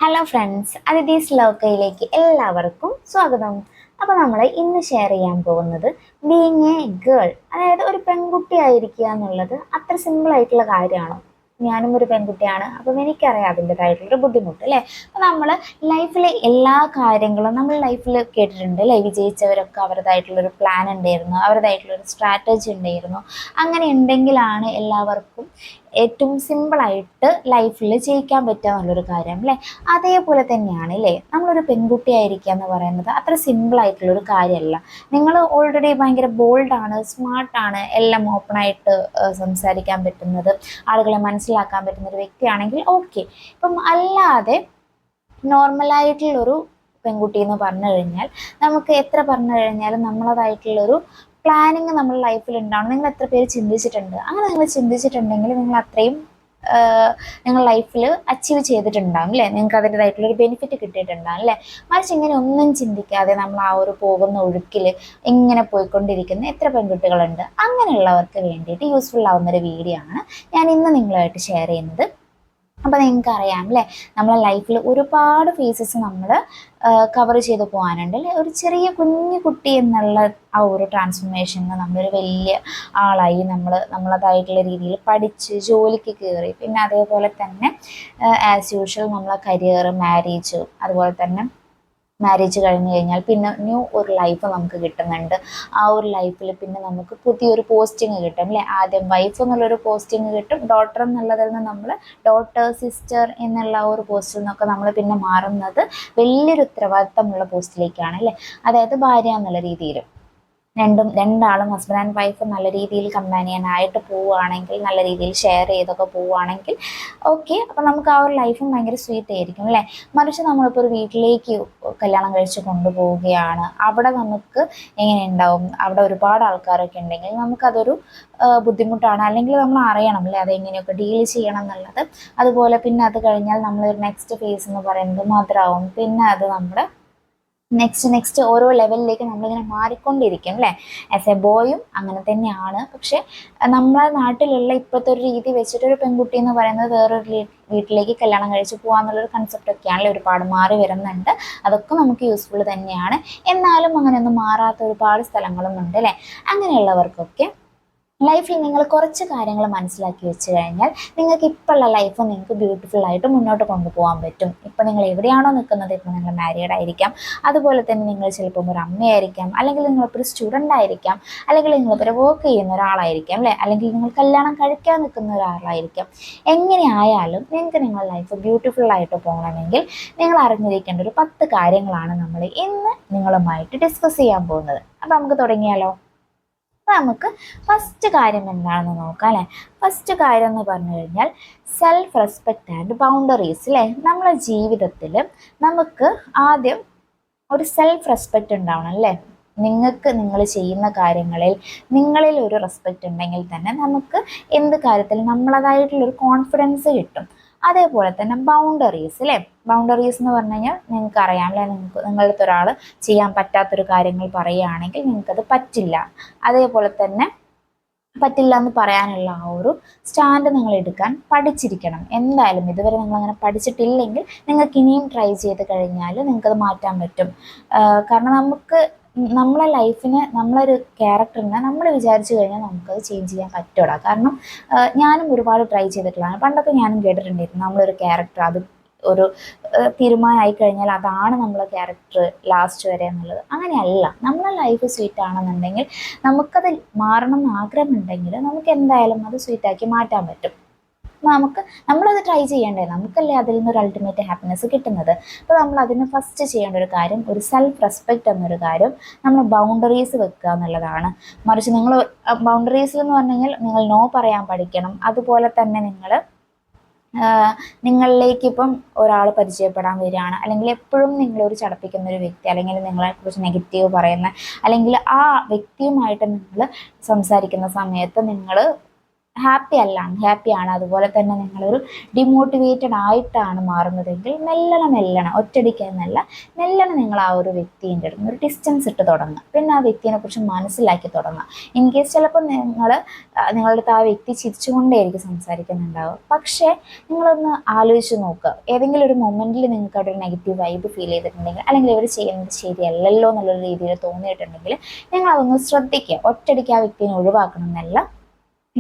Hello friends, Athithi's ലോക്കയിലേക്ക് എല്ലാവർക്കും സ്വാഗതം. അപ്പോൾ നമ്മൾ ഇന്ന് ഷെയർ ചെയ്യാൻ പോകുന്നത് ബീങ് എ ഗേൾ, അതായത് ഒരു പെൺകുട്ടി ആയിരിക്കുക എന്നുള്ളത് അത്ര സിമ്പിൾ ആയിട്ടുള്ള കാര്യമാണോ? ഞാനും ഒരു പെൺകുട്ടിയാണ്, അപ്പം എനിക്കറിയാം അതിൻ്റെതായിട്ടുള്ളൊരു ബുദ്ധിമുട്ട് അല്ലേ. അപ്പം നമ്മൾ ലൈഫിലെ എല്ലാ കാര്യങ്ങളും നമ്മൾ ലൈഫിൽ കേട്ടിട്ടുണ്ട് അല്ലേ. വിജയിച്ചവരൊക്കെ അവരുടേതായിട്ടുള്ളൊരു പ്ലാൻ ഉണ്ടായിരുന്നു, അവരുടേതായിട്ടുള്ളൊരു സ്ട്രാറ്റജി ഉണ്ടായിരുന്നു. അങ്ങനെ ഉണ്ടെങ്കിലാണ് എല്ലാവർക്കും ഏറ്റവും സിമ്പിളായിട്ട് ലൈഫിൽ ജയിക്കാൻ പറ്റുക എന്നുള്ളൊരു കാര്യം അല്ലേ. അതേപോലെ തന്നെയാണ് അല്ലേ നമ്മളൊരു പെൺകുട്ടി ആയിരിക്കുക എന്ന് പറയുന്നത് അത്ര സിമ്പിളായിട്ടുള്ളൊരു കാര്യമല്ല. നിങ്ങൾ ഓൾറെഡി ഭയങ്കര ബോൾഡാണ്, സ്മാർട്ടാണ്, എല്ലാം ഓപ്പണായിട്ട് സംസാരിക്കാൻ പറ്റുന്നത്, ആളുകളെ മനസ്സിലാക്കാൻ പറ്റുന്ന ഒരു വ്യക്തിയാണെങ്കിൽ ഓക്കെ. ഇപ്പം അല്ലാതെ നോർമലായിട്ടുള്ളൊരു പെൺകുട്ടി എന്ന് പറഞ്ഞു കഴിഞ്ഞാൽ നമുക്ക് എത്ര പറഞ്ഞു കഴിഞ്ഞാലും നമ്മളതായിട്ടുള്ളൊരു പ്ലാനിങ് നമ്മുടെ ലൈഫിൽ ഉണ്ടാവണം. നിങ്ങൾ എത്ര പേര് ചിന്തിച്ചിട്ടുണ്ട്? അങ്ങനെ നിങ്ങൾ ചിന്തിച്ചിട്ടുണ്ടെങ്കിൽ നിങ്ങൾ അത്രയും നിങ്ങൾ ലൈഫിൽ അച്ചീവ് ചെയ്തിട്ടുണ്ടാകും അല്ലേ. നിങ്ങൾക്ക് അതിൻ്റെതായിട്ടുള്ളൊരു ബെനിഫിറ്റ് കിട്ടിയിട്ടുണ്ടാകും അല്ലേ. മറിച്ച് ഇങ്ങനെ ഒന്നും ചിന്തിക്കാതെ നമ്മൾ ആ ഒരു പോകുന്ന ഒഴുക്കിൽ ഇങ്ങനെ പോയിക്കൊണ്ടിരിക്കുന്ന എത്ര പെൺകുട്ടികളുണ്ട്. അങ്ങനെയുള്ളവർക്ക് വേണ്ടിയിട്ട് യൂസ്ഫുൾ ആവുന്നൊരു വീഡിയോ ആണ് ഞാൻ ഇന്ന് നിങ്ങളുമായിട്ട് ഷെയർ ചെയ്യുന്നത്. അപ്പോൾ നിങ്ങൾക്ക് അറിയാം അല്ലേ, നമ്മളെ ലൈഫിൽ ഒരുപാട് ഫേസസ് നമ്മൾ കവർ ചെയ്ത് പോകാനുണ്ട് അല്ലേ. ഒരു ചെറിയ കുഞ്ഞു കുട്ടി എന്നുള്ള ആ ഒരു ട്രാൻസ്ഫോർമേഷന് നമ്മളൊരു വലിയ ആളായി, നമ്മളതായിട്ടുള്ള രീതിയിൽ പഠിച്ച് ജോലിക്ക് കയറി, പിന്നെ അതേപോലെ തന്നെ ആസ് യൂഷ്വൽ നമ്മളെ കരിയർ, മാരേജ്, അതുപോലെ തന്നെ മാരേജ് കഴിഞ്ഞ് കഴിഞ്ഞാൽ പിന്നെ ന്യൂ ഒരു ലൈഫ് നമുക്ക് കിട്ടുന്നുണ്ട്. ആ ഒരു ലൈഫിൽ പിന്നെ നമുക്ക് പുതിയൊരു പോസ്റ്റിങ് കിട്ടും അല്ലേ. ആദ്യം വൈഫ് എന്നുള്ളൊരു പോസ്റ്റിങ് കിട്ടും, ഡോട്ടർ എന്നുള്ളതിൽ നിന്ന് നമ്മൾ ഡോട്ടർ, സിസ്റ്റർ എന്നുള്ള ഒരു പോസ്റ്റിൽ നിന്നൊക്കെ നമ്മൾ പിന്നെ മാറുന്നത് വലിയൊരു ഉത്തരവാദിത്തമുള്ള പോസ്റ്റിലേക്കാണ് അല്ലേ. അതായത് ഭാര്യ എന്നുള്ള രീതിയിൽ രണ്ടാളും ഹസ്ബൻഡ് ആൻഡ് വൈഫ് നല്ല രീതിയിൽ കമ്പാനിയനായിട്ട് പോവുകയാണെങ്കിൽ, നല്ല രീതിയിൽ ഷെയർ ചെയ്തൊക്കെ പോവുകയാണെങ്കിൽ ഓക്കെ. അപ്പം നമുക്ക് ആ ഒരു ലൈഫും ഭയങ്കര സ്വീറ്റ് ആയിരിക്കും അല്ലേ. മറിച്ച് നമ്മളിപ്പോൾ ഒരു വീട്ടിലേക്ക് കല്യാണം കഴിച്ച് കൊണ്ടുപോവുകയാണ്, അവിടെ നമുക്ക് എങ്ങനെ ഉണ്ടാവും, അവിടെ ഒരുപാട് ആൾക്കാരൊക്കെ ഉണ്ടെങ്കിൽ നമുക്കതൊരു ബുദ്ധിമുട്ടാണ്. അല്ലെങ്കിൽ നമ്മൾ അറിയണം അല്ലേ അതെങ്ങനെയൊക്കെ ഡീൽ ചെയ്യണം എന്നുള്ളത്. അതുപോലെ പിന്നെ അത് കഴിഞ്ഞാൽ നമ്മളൊരു നെക്സ്റ്റ് ഫേസ് എന്ന് പറയുന്നത് മദറാവും. പിന്നെ അത് നമ്മുടെ നെക്സ്റ്റ് ഓരോ ലെവലിലേക്ക് നമ്മളിങ്ങനെ മാറിക്കൊണ്ടിരിക്കും അല്ലേ. ആസ് എ ബോയും അങ്ങനെ തന്നെയാണ്. പക്ഷെ നമ്മളെ നാട്ടിലുള്ള ഇപ്പോഴത്തെ ഒരു രീതി വെച്ചിട്ട് ഒരു പെൺകുട്ടി എന്ന് പറയുന്നത് വേറൊരു വീട്ടിലേക്ക് കല്യാണം കഴിച്ച് പോകാമെന്നുള്ളൊരു കൺസെപ്റ്റൊക്കെയാണല്ലോ ഒരുപാട് മാറി വരുന്നുണ്ട്. അതൊക്കെ നമുക്ക് യൂസ്ഫുൾ തന്നെയാണ്. എന്നാലും അങ്ങനെയൊന്നും മാറാത്ത ഒരുപാട് സ്ഥലങ്ങളും ഉണ്ട് അല്ലേ. അങ്ങനെയുള്ളവർക്കൊക്കെ ലൈഫിൽ നിങ്ങൾ കുറച്ച് കാര്യങ്ങൾ മനസ്സിലാക്കി വെച്ച് കഴിഞ്ഞാൽ നിങ്ങൾക്ക് ഇപ്പോഴുള്ള ലൈഫ് നിങ്ങൾക്ക് ബ്യൂട്ടിഫുൾ ആയിട്ട് മുന്നോട്ട് കൊണ്ടുപോകാൻ പറ്റും. ഇപ്പം നിങ്ങൾ എവിടെയാണോ നിൽക്കുന്നത്, ഇപ്പോൾ നിങ്ങൾ മാരീഡ് ആയിരിക്കാം, അതുപോലെ തന്നെ നിങ്ങൾ ചിലപ്പം ഒരു അമ്മയായിരിക്കാം, അല്ലെങ്കിൽ നിങ്ങളിപ്പോൾ ഒരു സ്റ്റുഡൻ്റ് ആയിരിക്കാം, അല്ലെങ്കിൽ നിങ്ങളിപ്പോൾ ഒരു വർക്ക് ചെയ്യുന്ന ഒരാളായിരിക്കാം അല്ലേ, അല്ലെങ്കിൽ നിങ്ങൾ കല്യാണം കഴിക്കാൻ നിൽക്കുന്ന ഒരാളായിരിക്കാം. എങ്ങനെയായാലും നിങ്ങൾക്ക് നിങ്ങളുടെ ലൈഫ് ബ്യൂട്ടിഫുൾ ആയിട്ട് പോകണമെങ്കിൽ നിങ്ങൾ അറിഞ്ഞിരിക്കേണ്ട ഒരു 10 കാര്യങ്ങളാണ് നമ്മൾ ഇന്ന് നിങ്ങളുമായിട്ട് ഡിസ്കസ് ചെയ്യാൻ പോകുന്നത്. അപ്പം നമുക്ക് തുടങ്ങിയാലോ. അപ്പം നമുക്ക് ഫസ്റ്റ് കാര്യം എന്താണെന്ന് നോക്കാം അല്ലേ. ഫസ്റ്റ് കാര്യം എന്ന് പറഞ്ഞു കഴിഞ്ഞാൽ സെൽഫ് റെസ്പെക്റ്റ് ആൻഡ് ബൗണ്ടറീസ് അല്ലേ. നമ്മളെ ജീവിതത്തിൽ നമുക്ക് ആദ്യം ഒരു സെൽഫ് റെസ്പെക്റ്റ് ഉണ്ടാവണം അല്ലേ. നിങ്ങൾക്ക് നിങ്ങൾ ചെയ്യുന്ന കാര്യങ്ങളിൽ നിങ്ങളിൽ ഒരു റെസ്പെക്റ്റ് ഉണ്ടെങ്കിൽ തന്നെ നമുക്ക് എന്ത് കാര്യത്തിൽ നമ്മളതായിട്ടുള്ളൊരു കോൺഫിഡൻസ് കിട്ടും. അതേപോലെ തന്നെ ബൗണ്ടറീസ് അല്ലേ. ബൗണ്ടറീസ് എന്ന് പറഞ്ഞു കഴിഞ്ഞാൽ നിങ്ങൾക്ക് അറിയാമല്ലേ, നിങ്ങളുടെ ഒരാൾ ചെയ്യാൻ പറ്റാത്തൊരു കാര്യങ്ങൾ പറയുകയാണെങ്കിൽ നിങ്ങൾക്കത് പറ്റില്ല. അതേപോലെ തന്നെ പറ്റില്ല എന്ന് പറയാനുള്ള ആ ഒരു സ്റ്റാൻഡ് നിങ്ങൾ എടുക്കാൻ പഠിച്ചിരിക്കണം എന്തായാലും. ഇതുവരെ നിങ്ങളങ്ങനെ പഠിച്ചിട്ടില്ലെങ്കിൽ നിങ്ങൾക്ക് ഇനിയും ട്രൈ ചെയ്ത് കഴിഞ്ഞാൽ നിങ്ങൾക്കത് മാറ്റാൻ പറ്റും. കാരണം നമുക്ക് നമ്മളെ ലൈഫിന്, നമ്മളൊരു ക്യാരക്ടറിനെ നമ്മൾ വിചാരിച്ചു കഴിഞ്ഞാൽ നമുക്കത് ചേഞ്ച് ചെയ്യാൻ പറ്റൂടാ. കാരണം ഞാനും ഒരുപാട് ട്രൈ ചെയ്തിട്ടുള്ളതാണ്. പണ്ടൊക്കെ ഞാനും കേട്ടിട്ടുണ്ടായിരുന്നു നമ്മളൊരു ക്യാരക്ടർ അത് ഒരു തീരുമാനമായി കഴിഞ്ഞാൽ അതാണ് നമ്മളെ ക്യാരക്ടർ ലാസ്റ്റ് വരെ എന്നുള്ളത്. അങ്ങനെയല്ല. നമ്മളെ ലൈഫ് സ്വീറ്റ് ആണെന്നുണ്ടെങ്കിൽ നമുക്കത് മാറണം എന്ന് ആഗ്രഹമുണ്ടെങ്കിൽ നമുക്ക് എന്തായാലും അത് സ്വീറ്റാക്കി മാറ്റാൻ പറ്റും. നമ്മളത് ട്രൈ ചെയ്യേണ്ടേ, നമുക്കല്ലേ അതിൽ നിന്നൊരു അൾട്ടിമേറ്റ് ഹാപ്പിനെസ് കിട്ടുന്നത്. അപ്പോൾ നമ്മൾ അതിന് ഫസ്റ്റ് ചെയ്യേണ്ട ഒരു കാര്യം, ഒരു സെൽഫ് റെസ്പെക്റ്റ് എന്നൊരു കാര്യം, നമ്മൾ ബൗണ്ടറീസ് വെക്കുക എന്നുള്ളതാണ്. മറിച്ച് നിങ്ങൾ ബൗണ്ടറീസ് എന്ന് പറഞ്ഞു കഴിഞ്ഞാൽ നിങ്ങൾ നോ പറയാൻ പഠിക്കണം. അതുപോലെ തന്നെ നിങ്ങളിലേക്ക് ഇപ്പം ഒരാൾ പരിചയപ്പെടാൻ വരികയാണ്, അല്ലെങ്കിൽ എപ്പോഴും നിങ്ങളൊരു ചടപ്പിക്കുന്ന ഒരു വ്യക്തി, അല്ലെങ്കിൽ നിങ്ങളെക്കുറിച്ച് നെഗറ്റീവ് പറയുന്ന, അല്ലെങ്കിൽ ആ വ്യക്തിയുമായിട്ട് നിങ്ങൾ സംസാരിക്കുന്ന സമയത്ത് നിങ്ങൾ ഹാപ്പി അല്ല അൺഹാപ്പിയാണ്, അതുപോലെ തന്നെ നിങ്ങളൊരു ഡിമോട്ടിവേറ്റഡ് ആയിട്ടാണ് മാറുന്നതെങ്കിൽ മെല്ലനെ മെല്ലനെ ഒറ്റയടിക്കാന്നല്ല, മെല്ലനെ നിങ്ങൾ ആ ഒരു വ്യക്തിൻ്റെ അടുത്ത് ഒരു ഡിസ്റ്റൻസ് ഇട്ട് തുടങ്ങുക. പിന്നെ ആ വ്യക്തിനെ കുറിച്ച് മനസ്സിലാക്കി തുടങ്ങുക. ഇൻ കേസ് ചിലപ്പോൾ നിങ്ങളുടെ അടുത്ത് ആ വ്യക്തി ചിരിച്ചുകൊണ്ടേയിരിക്കും സംസാരിക്കുന്നുണ്ടാവുക, പക്ഷേ നിങ്ങളൊന്ന് ആലോചിച്ച് നോക്കുക, ഏതെങ്കിലും ഒരു മൊമെൻറ്റിൽ നിങ്ങൾക്ക് അവിടെ ഒരു നെഗറ്റീവ് വൈബ് ഫീൽ ചെയ്തിട്ടുണ്ടെങ്കിൽ, അല്ലെങ്കിൽ ഇവർ ചെയ്യുന്നത് ശരിയല്ലല്ലോ എന്നുള്ള രീതിയിൽ തോന്നിയിട്ടുണ്ടെങ്കിൽ നിങ്ങൾ അതൊന്ന് ശ്രദ്ധിക്കുക. ഒറ്റയടിക്ക് ആ വ്യക്തിനെ ഒഴിവാക്കണം എന്നല്ല,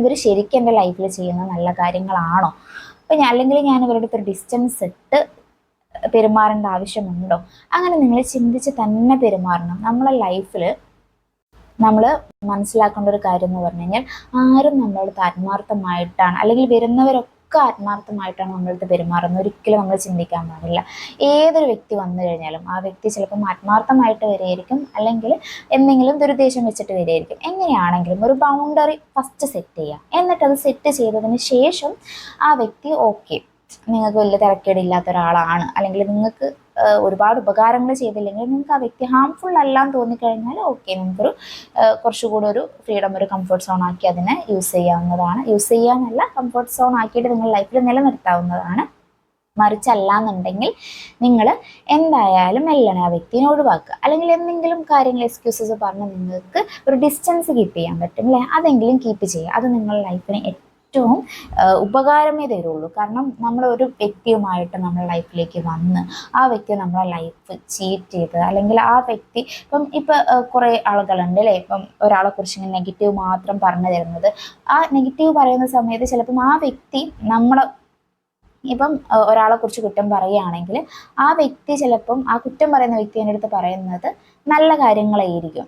ഇവർ ശരിക്കും എൻ്റെ ലൈഫിൽ ചെയ്യുന്ന നല്ല കാര്യങ്ങളാണോ, അപ്പം അല്ലെങ്കിൽ ഞാൻ ഇവരുടെ അടുത്ത് ഒരു ഡിസ്റ്റൻസ് ഇട്ട് പെരുമാറേണ്ട ആവശ്യമുണ്ടോ, അങ്ങനെ നിങ്ങൾ ചിന്തിച്ച് തന്നെ പെരുമാറണം. നമ്മളെ ലൈഫിൽ നമ്മൾ മനസ്സിലാക്കേണ്ട ഒരു കാര്യം എന്ന് പറഞ്ഞു കഴിഞ്ഞാൽ, ആരും നമ്മളടുത്ത് ആത്മാർത്ഥമായിട്ടാണ്, അല്ലെങ്കിൽ വരുന്നവരൊക്കെ ആത്മാർത്ഥമായിട്ടാണ് നമ്മളടുത്ത് പെരുമാറുന്നത് ഒരിക്കലും നമ്മൾ ചിന്തിക്കാൻ പാടില്ല. ഏതൊരു വ്യക്തി വന്നു കഴിഞ്ഞാലും ആ വ്യക്തി ചിലപ്പം ആത്മാർത്ഥമായിട്ട് വരികയായിരിക്കും, അല്ലെങ്കിൽ എന്തെങ്കിലും ദുരുദ്ദേശം വെച്ചിട്ട് വരികയായിരിക്കും. എങ്ങനെയാണെങ്കിലും ഒരു ബൗണ്ടറി ഫസ്റ്റ് സെറ്റ് ചെയ്യുക. എന്നിട്ട് അത് സെറ്റ് ചെയ്തതിന് ശേഷം ആ വ്യക്തി ഓക്കെ, നിങ്ങൾക്ക് വലിയ തിരക്കേടില്ലാത്ത ഒരാളാണ്, അല്ലെങ്കിൽ നിങ്ങൾക്ക് ഒരുപാട് ഉപകാരങ്ങൾ ചെയ്തില്ലെങ്കിൽ നിങ്ങൾക്ക് ആ വ്യക്തി ഹാംഫുൾ അല്ലാന്ന് തോന്നിക്കഴിഞ്ഞാൽ ഓക്കെ, നിങ്ങൾക്കൊരു കുറച്ചുകൂടി ഒരു ഫ്രീഡം, ഒരു കംഫർട്ട് സോൺ ആക്കി അതിനെ യൂസ് ചെയ്യാവുന്നതാണ്. യൂസ് ചെയ്യാന്നല്ല, കംഫർട്ട് സോൺ ആക്കിയിട്ട് നിങ്ങൾ ലൈഫിൽ നിലനിർത്താവുന്നതാണ്. മറിച്ചല്ലാന്നുണ്ടെങ്കിൽ നിങ്ങൾ എന്തായാലും മെല്ലനെ ആ വ്യക്തിനെ ഒഴിവാക്കുക. അല്ലെങ്കിൽ എന്തെങ്കിലും കാര്യങ്ങൾ എക്സ്ക്യൂസസ് പറഞ്ഞ് നിങ്ങൾക്ക് ഒരു ഡിസ്റ്റൻസ് കീപ്പ് ചെയ്യാൻ പറ്റും അല്ലേ, അതെങ്കിലും കീപ്പ് ചെയ്യുക. അത് നിങ്ങളുടെ ലൈഫിന് ഏറ്റവും ഉപകാരമേ തരുള്ളൂ. കാരണം നമ്മളൊരു വ്യക്തിയുമായിട്ട് നമ്മുടെ ലൈഫിലേക്ക് വന്ന് ആ വ്യക്തി നമ്മളെ ലൈഫ് ചീറ്റ് ചെയ്ത്, അല്ലെങ്കിൽ ആ വ്യക്തി ഇപ്പം കുറേ ആളുകളുണ്ട് അല്ലേ, ഇപ്പം ഒരാളെ കുറിച്ച് ഇങ്ങനെ നെഗറ്റീവ് മാത്രം പറഞ്ഞു തരുന്നത്. ആ നെഗറ്റീവ് പറയുന്ന സമയത്ത് ചിലപ്പം ആ വ്യക്തി ഇപ്പം ഒരാളെ കുറിച്ച് കുറ്റം പറയുകയാണെങ്കിൽ ആ വ്യക്തി ചിലപ്പം ആ കുറ്റം പറയുന്ന വ്യക്തി എൻ്റെ അടുത്ത് പറയുന്നത് നല്ല കാര്യങ്ങളായിരിക്കും,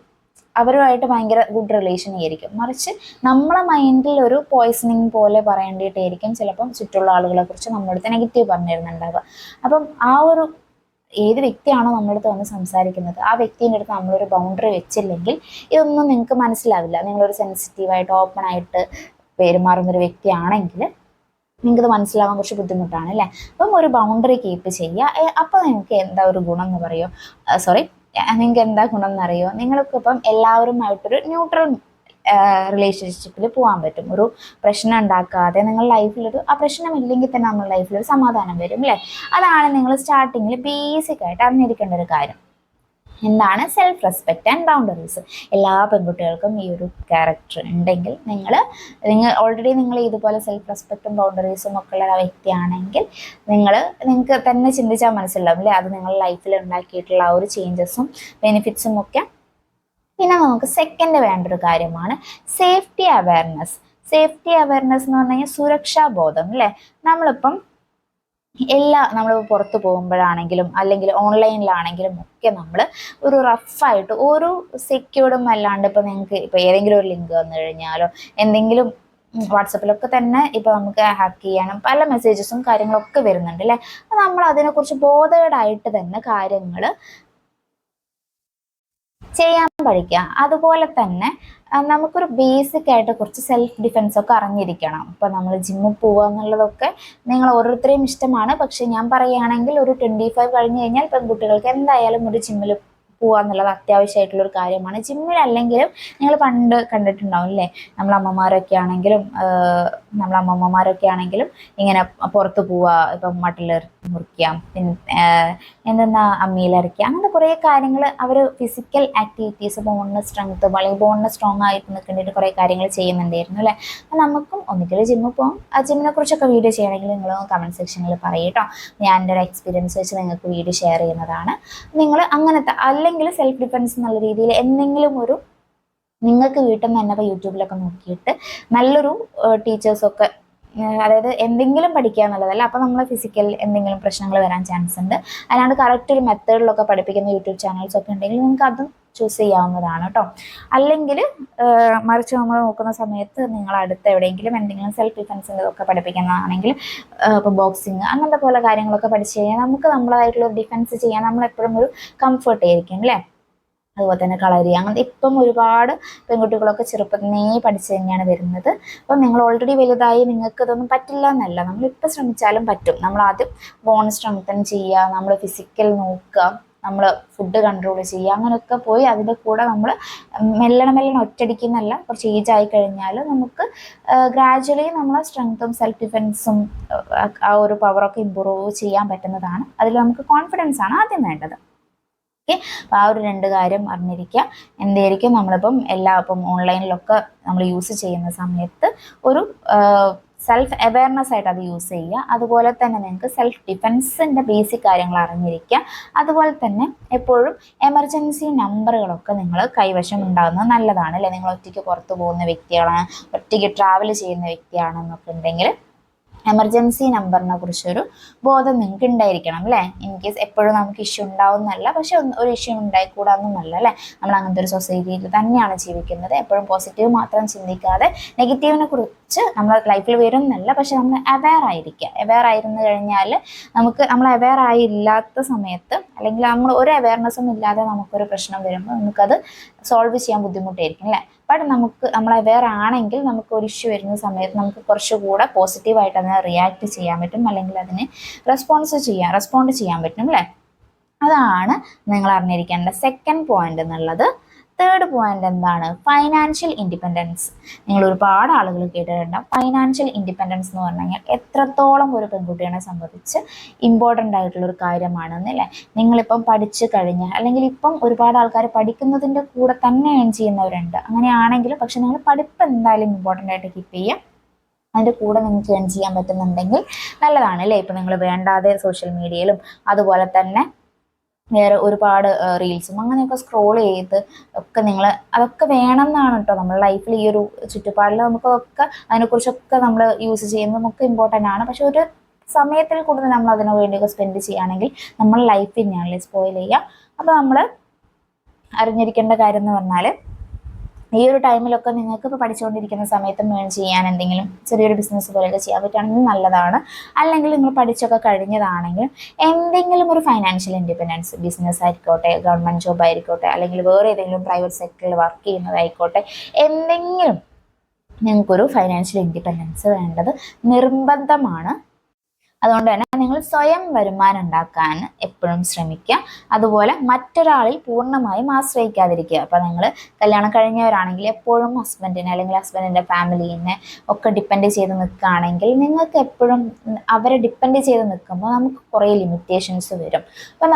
അവരുമായിട്ട് ഭയങ്കര ഗുഡ് റിലേഷൻ ആയിരിക്കും. മറിച്ച് നമ്മളെ മൈൻഡിൽ ഒരു പോയ്സണിങ് പോലെ പറയേണ്ടിയിട്ടായിരിക്കും ചിലപ്പം ചുറ്റുള്ള ആളുകളെ കുറിച്ച് നമ്മളടുത്ത് നെഗറ്റീവ് പറഞ്ഞു തരുന്നുണ്ടാവുക. അപ്പം ആ ഒരു ഏത് വ്യക്തിയാണോ നമ്മളടുത്ത് വന്ന് സംസാരിക്കുന്നത് ആ വ്യക്തിൻ്റെ അടുത്ത് നമ്മളൊരു ബൗണ്ടറി വെച്ചില്ലെങ്കിൽ ഇതൊന്നും നിങ്ങൾക്ക് മനസ്സിലാവില്ല. നിങ്ങളൊരു സെൻസിറ്റീവായിട്ട് ഓപ്പണായിട്ട് പെരുമാറുന്നൊരു വ്യക്തിയാണെങ്കിൽ നിങ്ങൾക്കത് മനസ്സിലാവാൻ കുറച്ച് ബുദ്ധിമുട്ടാണ് അല്ലേ. അപ്പം ഒരു ബൗണ്ടറി കീപ്പ് ചെയ്യുക. അപ്പോൾ നിങ്ങൾക്ക് എന്താ ഒരു ഗുണം എന്ന് പറയുമോ, നിങ്ങൾക്ക് എന്താ ഗുണം എന്നറിയോ, നിങ്ങൾക്കിപ്പം എല്ലാവരുമായിട്ടൊരു ന്യൂട്രൽ റിലേഷൻഷിപ്പിൽ പോകാൻ പറ്റും. ഒരു പ്രശ്നം ഉണ്ടാക്കാതെ നിങ്ങൾ ലൈഫിലൊരു ആ പ്രശ്നമില്ലെങ്കിൽ തന്നെ നമ്മുടെ ലൈഫിലൊരു സമാധാനം വരും അല്ലേ. അതാണ് നിങ്ങൾ സ്റ്റാർട്ടിങ്ങിൽ ബേസിക്കായിട്ട് അറിഞ്ഞിരിക്കേണ്ട ഒരു കാര്യം. എന്താണ് സെൽഫ് റെസ്പെക്റ്റ് ആൻഡ് ബൗണ്ടറീസ്. എല്ലാ പെൺകുട്ടികൾക്കും ഈ ഒരു ക്യാരക്ടർ ഉണ്ടെങ്കിൽ നിങ്ങൾ ഓൾറെഡി നിങ്ങൾ ഇതുപോലെ സെൽഫ് റെസ്പെക്റ്റും ബൗണ്ടറീസും ഒക്കെ ഉള്ള വ്യക്തിയാണെങ്കിൽ നിങ്ങൾക്ക് തന്നെ ചിന്തിച്ചാൽ മനസ്സിലാവും അല്ലേ, അത് നിങ്ങളുടെ ലൈഫിൽ ഉണ്ടാക്കിയിട്ടുള്ള ആ ഒരു ചേഞ്ചസും ബെനിഫിറ്റ്സും ഒക്കെ. പിന്നെ നമുക്ക് സെക്കൻഡ് വേണ്ടൊരു കാര്യമാണ് സേഫ്റ്റി അവയർനെസ്. സേഫ്റ്റി അവയർനെസ് എന്ന് പറഞ്ഞു കഴിഞ്ഞാൽ സുരക്ഷാബോധം അല്ലേ. നമ്മൾ പുറത്ത് പോകുമ്പോഴാണെങ്കിലും അല്ലെങ്കിൽ ഓൺലൈനിലാണെങ്കിലും ഒക്കെ നമ്മൾ ഒരു റഫായിട്ട് ഒരു സെക്യൂർഡും അല്ലാണ്ട് ഇപ്പോൾ നിങ്ങൾക്ക് ഇപ്പോൾ ഏതെങ്കിലും ഒരു ലിങ്ക് വന്നു കഴിഞ്ഞാലോ എന്തെങ്കിലും വാട്സപ്പിലൊക്കെ തന്നെ ഇപ്പോൾ നമുക്ക് ഹാക്ക് ചെയ്യാനും പല മെസ്സേജസും കാര്യങ്ങളൊക്കെ വരുന്നുണ്ട് അല്ലേ. അപ്പോൾ നമ്മൾ അതിനെക്കുറിച്ച് ബോധേഡായിട്ട് തന്നെ കാര്യങ്ങൾ ചെയ്യാൻ പഠിക്കുക. അതുപോലെ തന്നെ നമുക്കൊരു ബേസിക് ആയിട്ട് കുറച്ച് സെൽഫ് ഡിഫെൻസ് ഒക്കെ അറിഞ്ഞിരിക്കണം. ഇപ്പം നമ്മൾ ജിമ്മിൽ പോവുക എന്നുള്ളതൊക്കെ നിങ്ങൾ ഓരോരുത്തരെയും ഇഷ്ടമാണ്. പക്ഷെ ഞാൻ പറയുകയാണെങ്കിൽ ഒരു 25 കഴിഞ്ഞ് കഴിഞ്ഞാൽ പെൺകുട്ടികൾക്ക് എന്തായാലും ഒരു ജിമ്മിൽ പോവുക എന്നുള്ളത് അത്യാവശ്യമായിട്ടുള്ളൊരു കാര്യമാണ്. ജിമ്മിലല്ലെങ്കിലും നിങ്ങൾ പണ്ട് കണ്ടിട്ടുണ്ടാവും അല്ലേ, നമ്മളമ്മമാരൊക്കെ ആണെങ്കിലും ഇങ്ങനെ പുറത്ത് പോവുക, ഇപ്പം മട്ടിൽ മുറിക്കുക, പിന്നെ എന്തെന്നാ അമ്മിയിലരയ്ക്കുക, അങ്ങനത്തെ കുറേ കാര്യങ്ങൾ അവർ ഫിസിക്കൽ ആക്ടിവിറ്റീസ്, ബോണിന് സ്ട്രെങ്ത്, അല്ലെങ്കിൽ ബോണിന് സ്ട്രോങ് ആയിട്ട് നിൽക്കേണ്ടിയിട്ട് കുറേ കാര്യങ്ങൾ ചെയ്യുന്നുണ്ടായിരുന്നു അല്ലേ. അപ്പം നമുക്കും ഒന്നിക്കൽ ജിമ്മിൽ പോകും. ആ ജിമ്മിനെ കുറിച്ചൊക്കെ വീഡിയോ ചെയ്യണമെങ്കിൽ നിങ്ങൾ കമൻറ്റ് സെക്ഷനിൽ പറയും കേട്ടോ. ഞാൻ എൻ്റെ ഒരു എക്സ്പീരിയൻസ് വെച്ച് നിങ്ങൾക്ക് വീഡിയോ ഷെയർ ചെയ്യുന്നതാണ്. നിങ്ങൾ അങ്ങനത്തെ അല്ലെങ്കിൽ സെൽഫ് ഡിഫെൻസ് എന്നുള്ള രീതിയിൽ എന്തെങ്കിലും ഒരു നിങ്ങൾക്ക് വീട്ടിൽ നിന്ന് തന്നെ ഇപ്പോൾ യൂട്യൂബിലൊക്കെ നോക്കിയിട്ട് നല്ലൊരു ടീച്ചേഴ്സൊക്കെ, അതായത് എന്തെങ്കിലും പഠിക്കുക എന്നുള്ളതല്ല, അപ്പോൾ നമ്മൾ ഫിസിക്കൽ എന്തെങ്കിലും പ്രശ്നങ്ങൾ വരാൻ ചാൻസ് ഉണ്ട്. അല്ലാണ്ട് കറക്റ്റ് ഒരു മെത്തേഡിലൊക്കെ പഠിപ്പിക്കുന്ന യൂട്യൂബ് ചാനൽസ് ഒക്കെ ഉണ്ടെങ്കിൽ നിങ്ങൾക്ക് അതും ചൂസ് ചെയ്യാവുന്നതാണ് കേട്ടോ. അല്ലെങ്കിൽ മറിച്ച് നമ്മൾ നോക്കുന്ന സമയത്ത് നിങ്ങൾ അടുത്ത് എവിടെയെങ്കിലും എന്തെങ്കിലും സെൽഫ് ഡിഫെൻസിൻ്റെ ഒക്കെ പഠിപ്പിക്കുന്നതാണെങ്കിൽ ഇപ്പോൾ ബോക്സിങ് അങ്ങനത്തെ പോലെ കാര്യങ്ങളൊക്കെ പഠിച്ചു കഴിഞ്ഞാൽ നമുക്ക് നമ്മളായിട്ടുള്ള ഡിഫെൻസ് ചെയ്യാൻ നമ്മളെപ്പോഴും ഒരു കംഫർട്ട് ആയിരിക്കും അല്ലേ. അതുപോലെ തന്നെ കളരി, അങ്ങനത്തെ ഇപ്പം ഒരുപാട് പെൺകുട്ടികളൊക്കെ ചെറുപ്പത്തിനേ പഠിച്ചു തന്നെയാണ് വരുന്നത്. അപ്പം നിങ്ങൾ ഓൾറെഡി വലുതായി നിങ്ങൾക്ക് ഇതൊന്നും പറ്റില്ല എന്നല്ല, നമ്മളിപ്പോൾ ശ്രമിച്ചാലും പറ്റും. നമ്മൾ ആദ്യം ബോൺ സ്ട്രെങ്തൻ ചെയ്യുക, നമ്മൾ ഫിസിക്കൽ നോക്കുക, നമ്മൾ ഫുഡ് കൺട്രോൾ ചെയ്യുക, അങ്ങനെയൊക്കെ പോയി അതിൻ്റെ കൂടെ നമ്മൾ മെല്ലണം ഒറ്റയടിക്കുന്നല്ല, കുറച്ച് ഏജ് ആയി കഴിഞ്ഞാൽ നമുക്ക് ഗ്രാജ്വലി നമ്മളെ സ്ട്രെങ്ത്തും സെൽഫ് ഡിഫെൻസും ആ ഒരു പവറൊക്കെ ഇമ്പ്രൂവ് ചെയ്യാൻ പറ്റുന്നതാണ്. അതിൽ നമുക്ക് കോൺഫിഡൻസ് ആണ് ആദ്യം വേണ്ടത്. ഓക്കെ, അപ്പോൾ ആ ഒരു 2 കാര്യം അറിഞ്ഞിരിക്കുക. എന്തായിരിക്കും നമ്മളിപ്പം ഇപ്പം ഓൺലൈനിലൊക്കെ നമ്മൾ യൂസ് ചെയ്യുന്ന സമയത്ത് ഒരു സെൽഫ് അവെയർനെസ് ആയിട്ട് അത് യൂസ് ചെയ്യുക. അതുപോലെ തന്നെ നിങ്ങൾക്ക് സെൽഫ് ഡിഫെൻസിൻ്റെ ബേസിക് കാര്യങ്ങൾ അറിഞ്ഞിരിക്കുക. അതുപോലെ തന്നെ എപ്പോഴും എമർജൻസി നമ്പറുകളൊക്കെ നിങ്ങൾ കൈവശം ഉണ്ടാകുന്നത് നല്ലതാണ് അല്ലേ. നിങ്ങൾ ഒറ്റയ്ക്ക് പുറത്ത് പോകുന്ന വ്യക്തികളാണ്, ഒറ്റയ്ക്ക് ട്രാവൽ ചെയ്യുന്ന വ്യക്തിയാണെന്നൊക്കെ ഉണ്ടെങ്കിൽ എമർജൻസി നമ്പറിനെ കുറിച്ചൊരു ബോധം നിങ്ങൾക്ക് ഉണ്ടായിരിക്കണം അല്ലേ. ഇൻ കേസ് എപ്പോഴും നമുക്ക് ഇഷ്യൂ ഉണ്ടാവുന്നല്ല, പക്ഷെ ഒരു ഇഷ്യൂ ഉണ്ടായിക്കൂടാന്നല്ല അല്ലേ. നമ്മൾ അങ്ങനത്തെ ഒരു സൊസൈറ്റിയിൽ തന്നെയാണ് ജീവിക്കുന്നത്. എപ്പോഴും പോസിറ്റീവ് മാത്രം ചിന്തിക്കാതെ നെഗറ്റീവിനെ കുറിച്ച് നമ്മുടെ ലൈഫിൽ വരുന്നല്ല, പക്ഷെ നമ്മൾ അവെയർ ആയിരിക്കുക. അവെയർ ആയിരുന്നു കഴിഞ്ഞാൽ നമ്മൾ അവെയർ ആയില്ലാത്ത സമയത്ത്, അല്ലെങ്കിൽ നമ്മൾ ഒരു അവെയർനെസ്സും ഇല്ലാതെ നമുക്കൊരു പ്രശ്നം വരുമ്പോൾ നമുക്കത് സോൾവ് ചെയ്യാൻ ബുദ്ധിമുട്ടായിരിക്കും അല്ലേ. ബട്ട് നമ്മൾ അവെയർ ആണെങ്കിൽ നമുക്ക് ഒരു ഇഷ്യൂ വരുന്ന സമയത്ത് നമുക്ക് കുറച്ചുകൂടെ പോസിറ്റീവായിട്ട് അതിനെ റിയാക്ട് ചെയ്യാൻ പറ്റും, അല്ലെങ്കിൽ അതിനെ റെസ്പോണ്ട് ചെയ്യാൻ പറ്റും അല്ലേ. അതാണ് നിങ്ങൾ അറിഞ്ഞിരിക്കേണ്ട സെക്കൻഡ് പോയിന്റ് എന്നുള്ളത്. തേർഡ് പോയിന്റ് എന്താണ്? Financial independence. നിങ്ങൾ ഒരുപാട് ആളുകൾ കേട്ടിട്ടുണ്ടാവും. ഫൈനാൻഷ്യൽ ഇൻഡിപെൻഡൻസ് എന്ന് പറഞ്ഞു കഴിഞ്ഞാൽ എത്രത്തോളം ഒരു പെൺകുട്ടിയെ സംബന്ധിച്ച് ഇമ്പോർട്ടൻ്റ് ആയിട്ടുള്ളൊരു കാര്യമാണെന്നല്ലേ. നിങ്ങളിപ്പം പഠിച്ചു കഴിഞ്ഞാൽ, അല്ലെങ്കിൽ ഇപ്പം ഒരുപാട് ആൾക്കാർ പഠിക്കുന്നതിൻ്റെ കൂടെ തന്നെ ഏൺ ചെയ്യുന്നവരുണ്ട്. അങ്ങനെയാണെങ്കിലും പക്ഷെ നിങ്ങൾ പഠിപ്പ് എന്തായാലും ഇമ്പോർട്ടൻ്റ് ആയിട്ട് കീപ്പ് ചെയ്യുക. അതിൻ്റെ കൂടെ നിങ്ങൾക്ക് ഏൺ ചെയ്യാൻ പറ്റുന്നുണ്ടെങ്കിൽ നല്ലതാണ് അല്ലേ. ഇപ്പം നിങ്ങൾ വേണ്ടാതെ സോഷ്യൽ മീഡിയയിലും അതുപോലെ തന്നെ വേറെ ഒരുപാട് റീൽസും അങ്ങനെയൊക്കെ സ്ക്രോൾ ചെയ്ത് ഒക്കെ അതൊക്കെ വേണമെന്നാണ് കേട്ടോ. നമ്മുടെ ലൈഫിൽ ഈ ഒരു ചുറ്റുപാടിൽ നമുക്കതൊക്കെ അതിനെക്കുറിച്ചൊക്കെ നമ്മൾ യൂസ് ചെയ്യുന്നതൊക്കെ ഇമ്പോർട്ടൻ്റ് ആണ്. പക്ഷെ ഒരു സമയത്തിൽ കൂടുതൽ നമ്മൾ അതിനു വേണ്ടിയൊക്കെ സ്പെൻഡ് ചെയ്യുകയാണെങ്കിൽ നമ്മൾ ലൈഫ് തന്നെയാണല്ലേ സ്പോയിൽ ചെയ്യുക. അപ്പോൾ നമ്മൾ അറിഞ്ഞിരിക്കേണ്ട കാര്യം എന്ന് പറഞ്ഞാൽ ഈ ഒരു ടൈമിലൊക്കെ നിങ്ങൾക്ക് ഇപ്പോൾ പഠിച്ചുകൊണ്ടിരിക്കുന്ന സമയത്ത് ഏൺ ചെയ്യാൻ എന്തെങ്കിലും ചെറിയൊരു ബിസിനസ് പോലെയൊക്കെ ചെയ്യാൻ പറ്റുകയാണെങ്കിൽ നല്ലതാണ്. അല്ലെങ്കിൽ നിങ്ങൾ പഠിച്ചൊക്കെ കഴിഞ്ഞതാണെങ്കിൽ എന്തെങ്കിലും ഒരു ഫൈനാൻഷ്യൽ ഇൻഡിപെൻഡൻസ്, ബിസിനസ് ആയിക്കോട്ടെ, ഗവൺമെൻറ് ജോബ് ആയിക്കോട്ടെ, അല്ലെങ്കിൽ വേറെ ഏതെങ്കിലും പ്രൈവറ്റ് സെക്ടറിൽ വർക്ക് ചെയ്യുന്നതായിക്കോട്ടെ, എന്തെങ്കിലും നിങ്ങൾക്കൊരു ഫൈനാൻഷ്യൽ ഇൻഡിപെൻഡൻസ് വേണ്ടത് നിർബന്ധമാണ്. അതുകൊണ്ട് തന്നെ നിങ്ങൾ സ്വയം വരുമാനം ഉണ്ടാക്കാൻ എപ്പോഴും ശ്രമിക്കുക. അതുപോലെ മറ്റൊരാളിൽ പൂർണ്ണമായും ആശ്രയിക്കാതിരിക്കുക. അപ്പോൾ നിങ്ങൾ കല്യാണം കഴിഞ്ഞവരാണെങ്കിൽ എപ്പോഴും ഹസ്ബൻഡിനെ അല്ലെങ്കിൽ ഹസ്ബൻഡിൻ്റെ ഫാമിലീനെ ഒക്കെ ഡിപ്പെൻഡ് ചെയ്ത് നിൽക്കുകയാണെങ്കിൽ നിങ്ങൾക്ക് എപ്പോഴും അവരെ ഡിപ്പെൻഡ് ചെയ്ത് നിൽക്കുമ്പോൾ നമുക്ക് കുറേ ലിമിറ്റേഷൻസ് വരും. അപ്പോൾ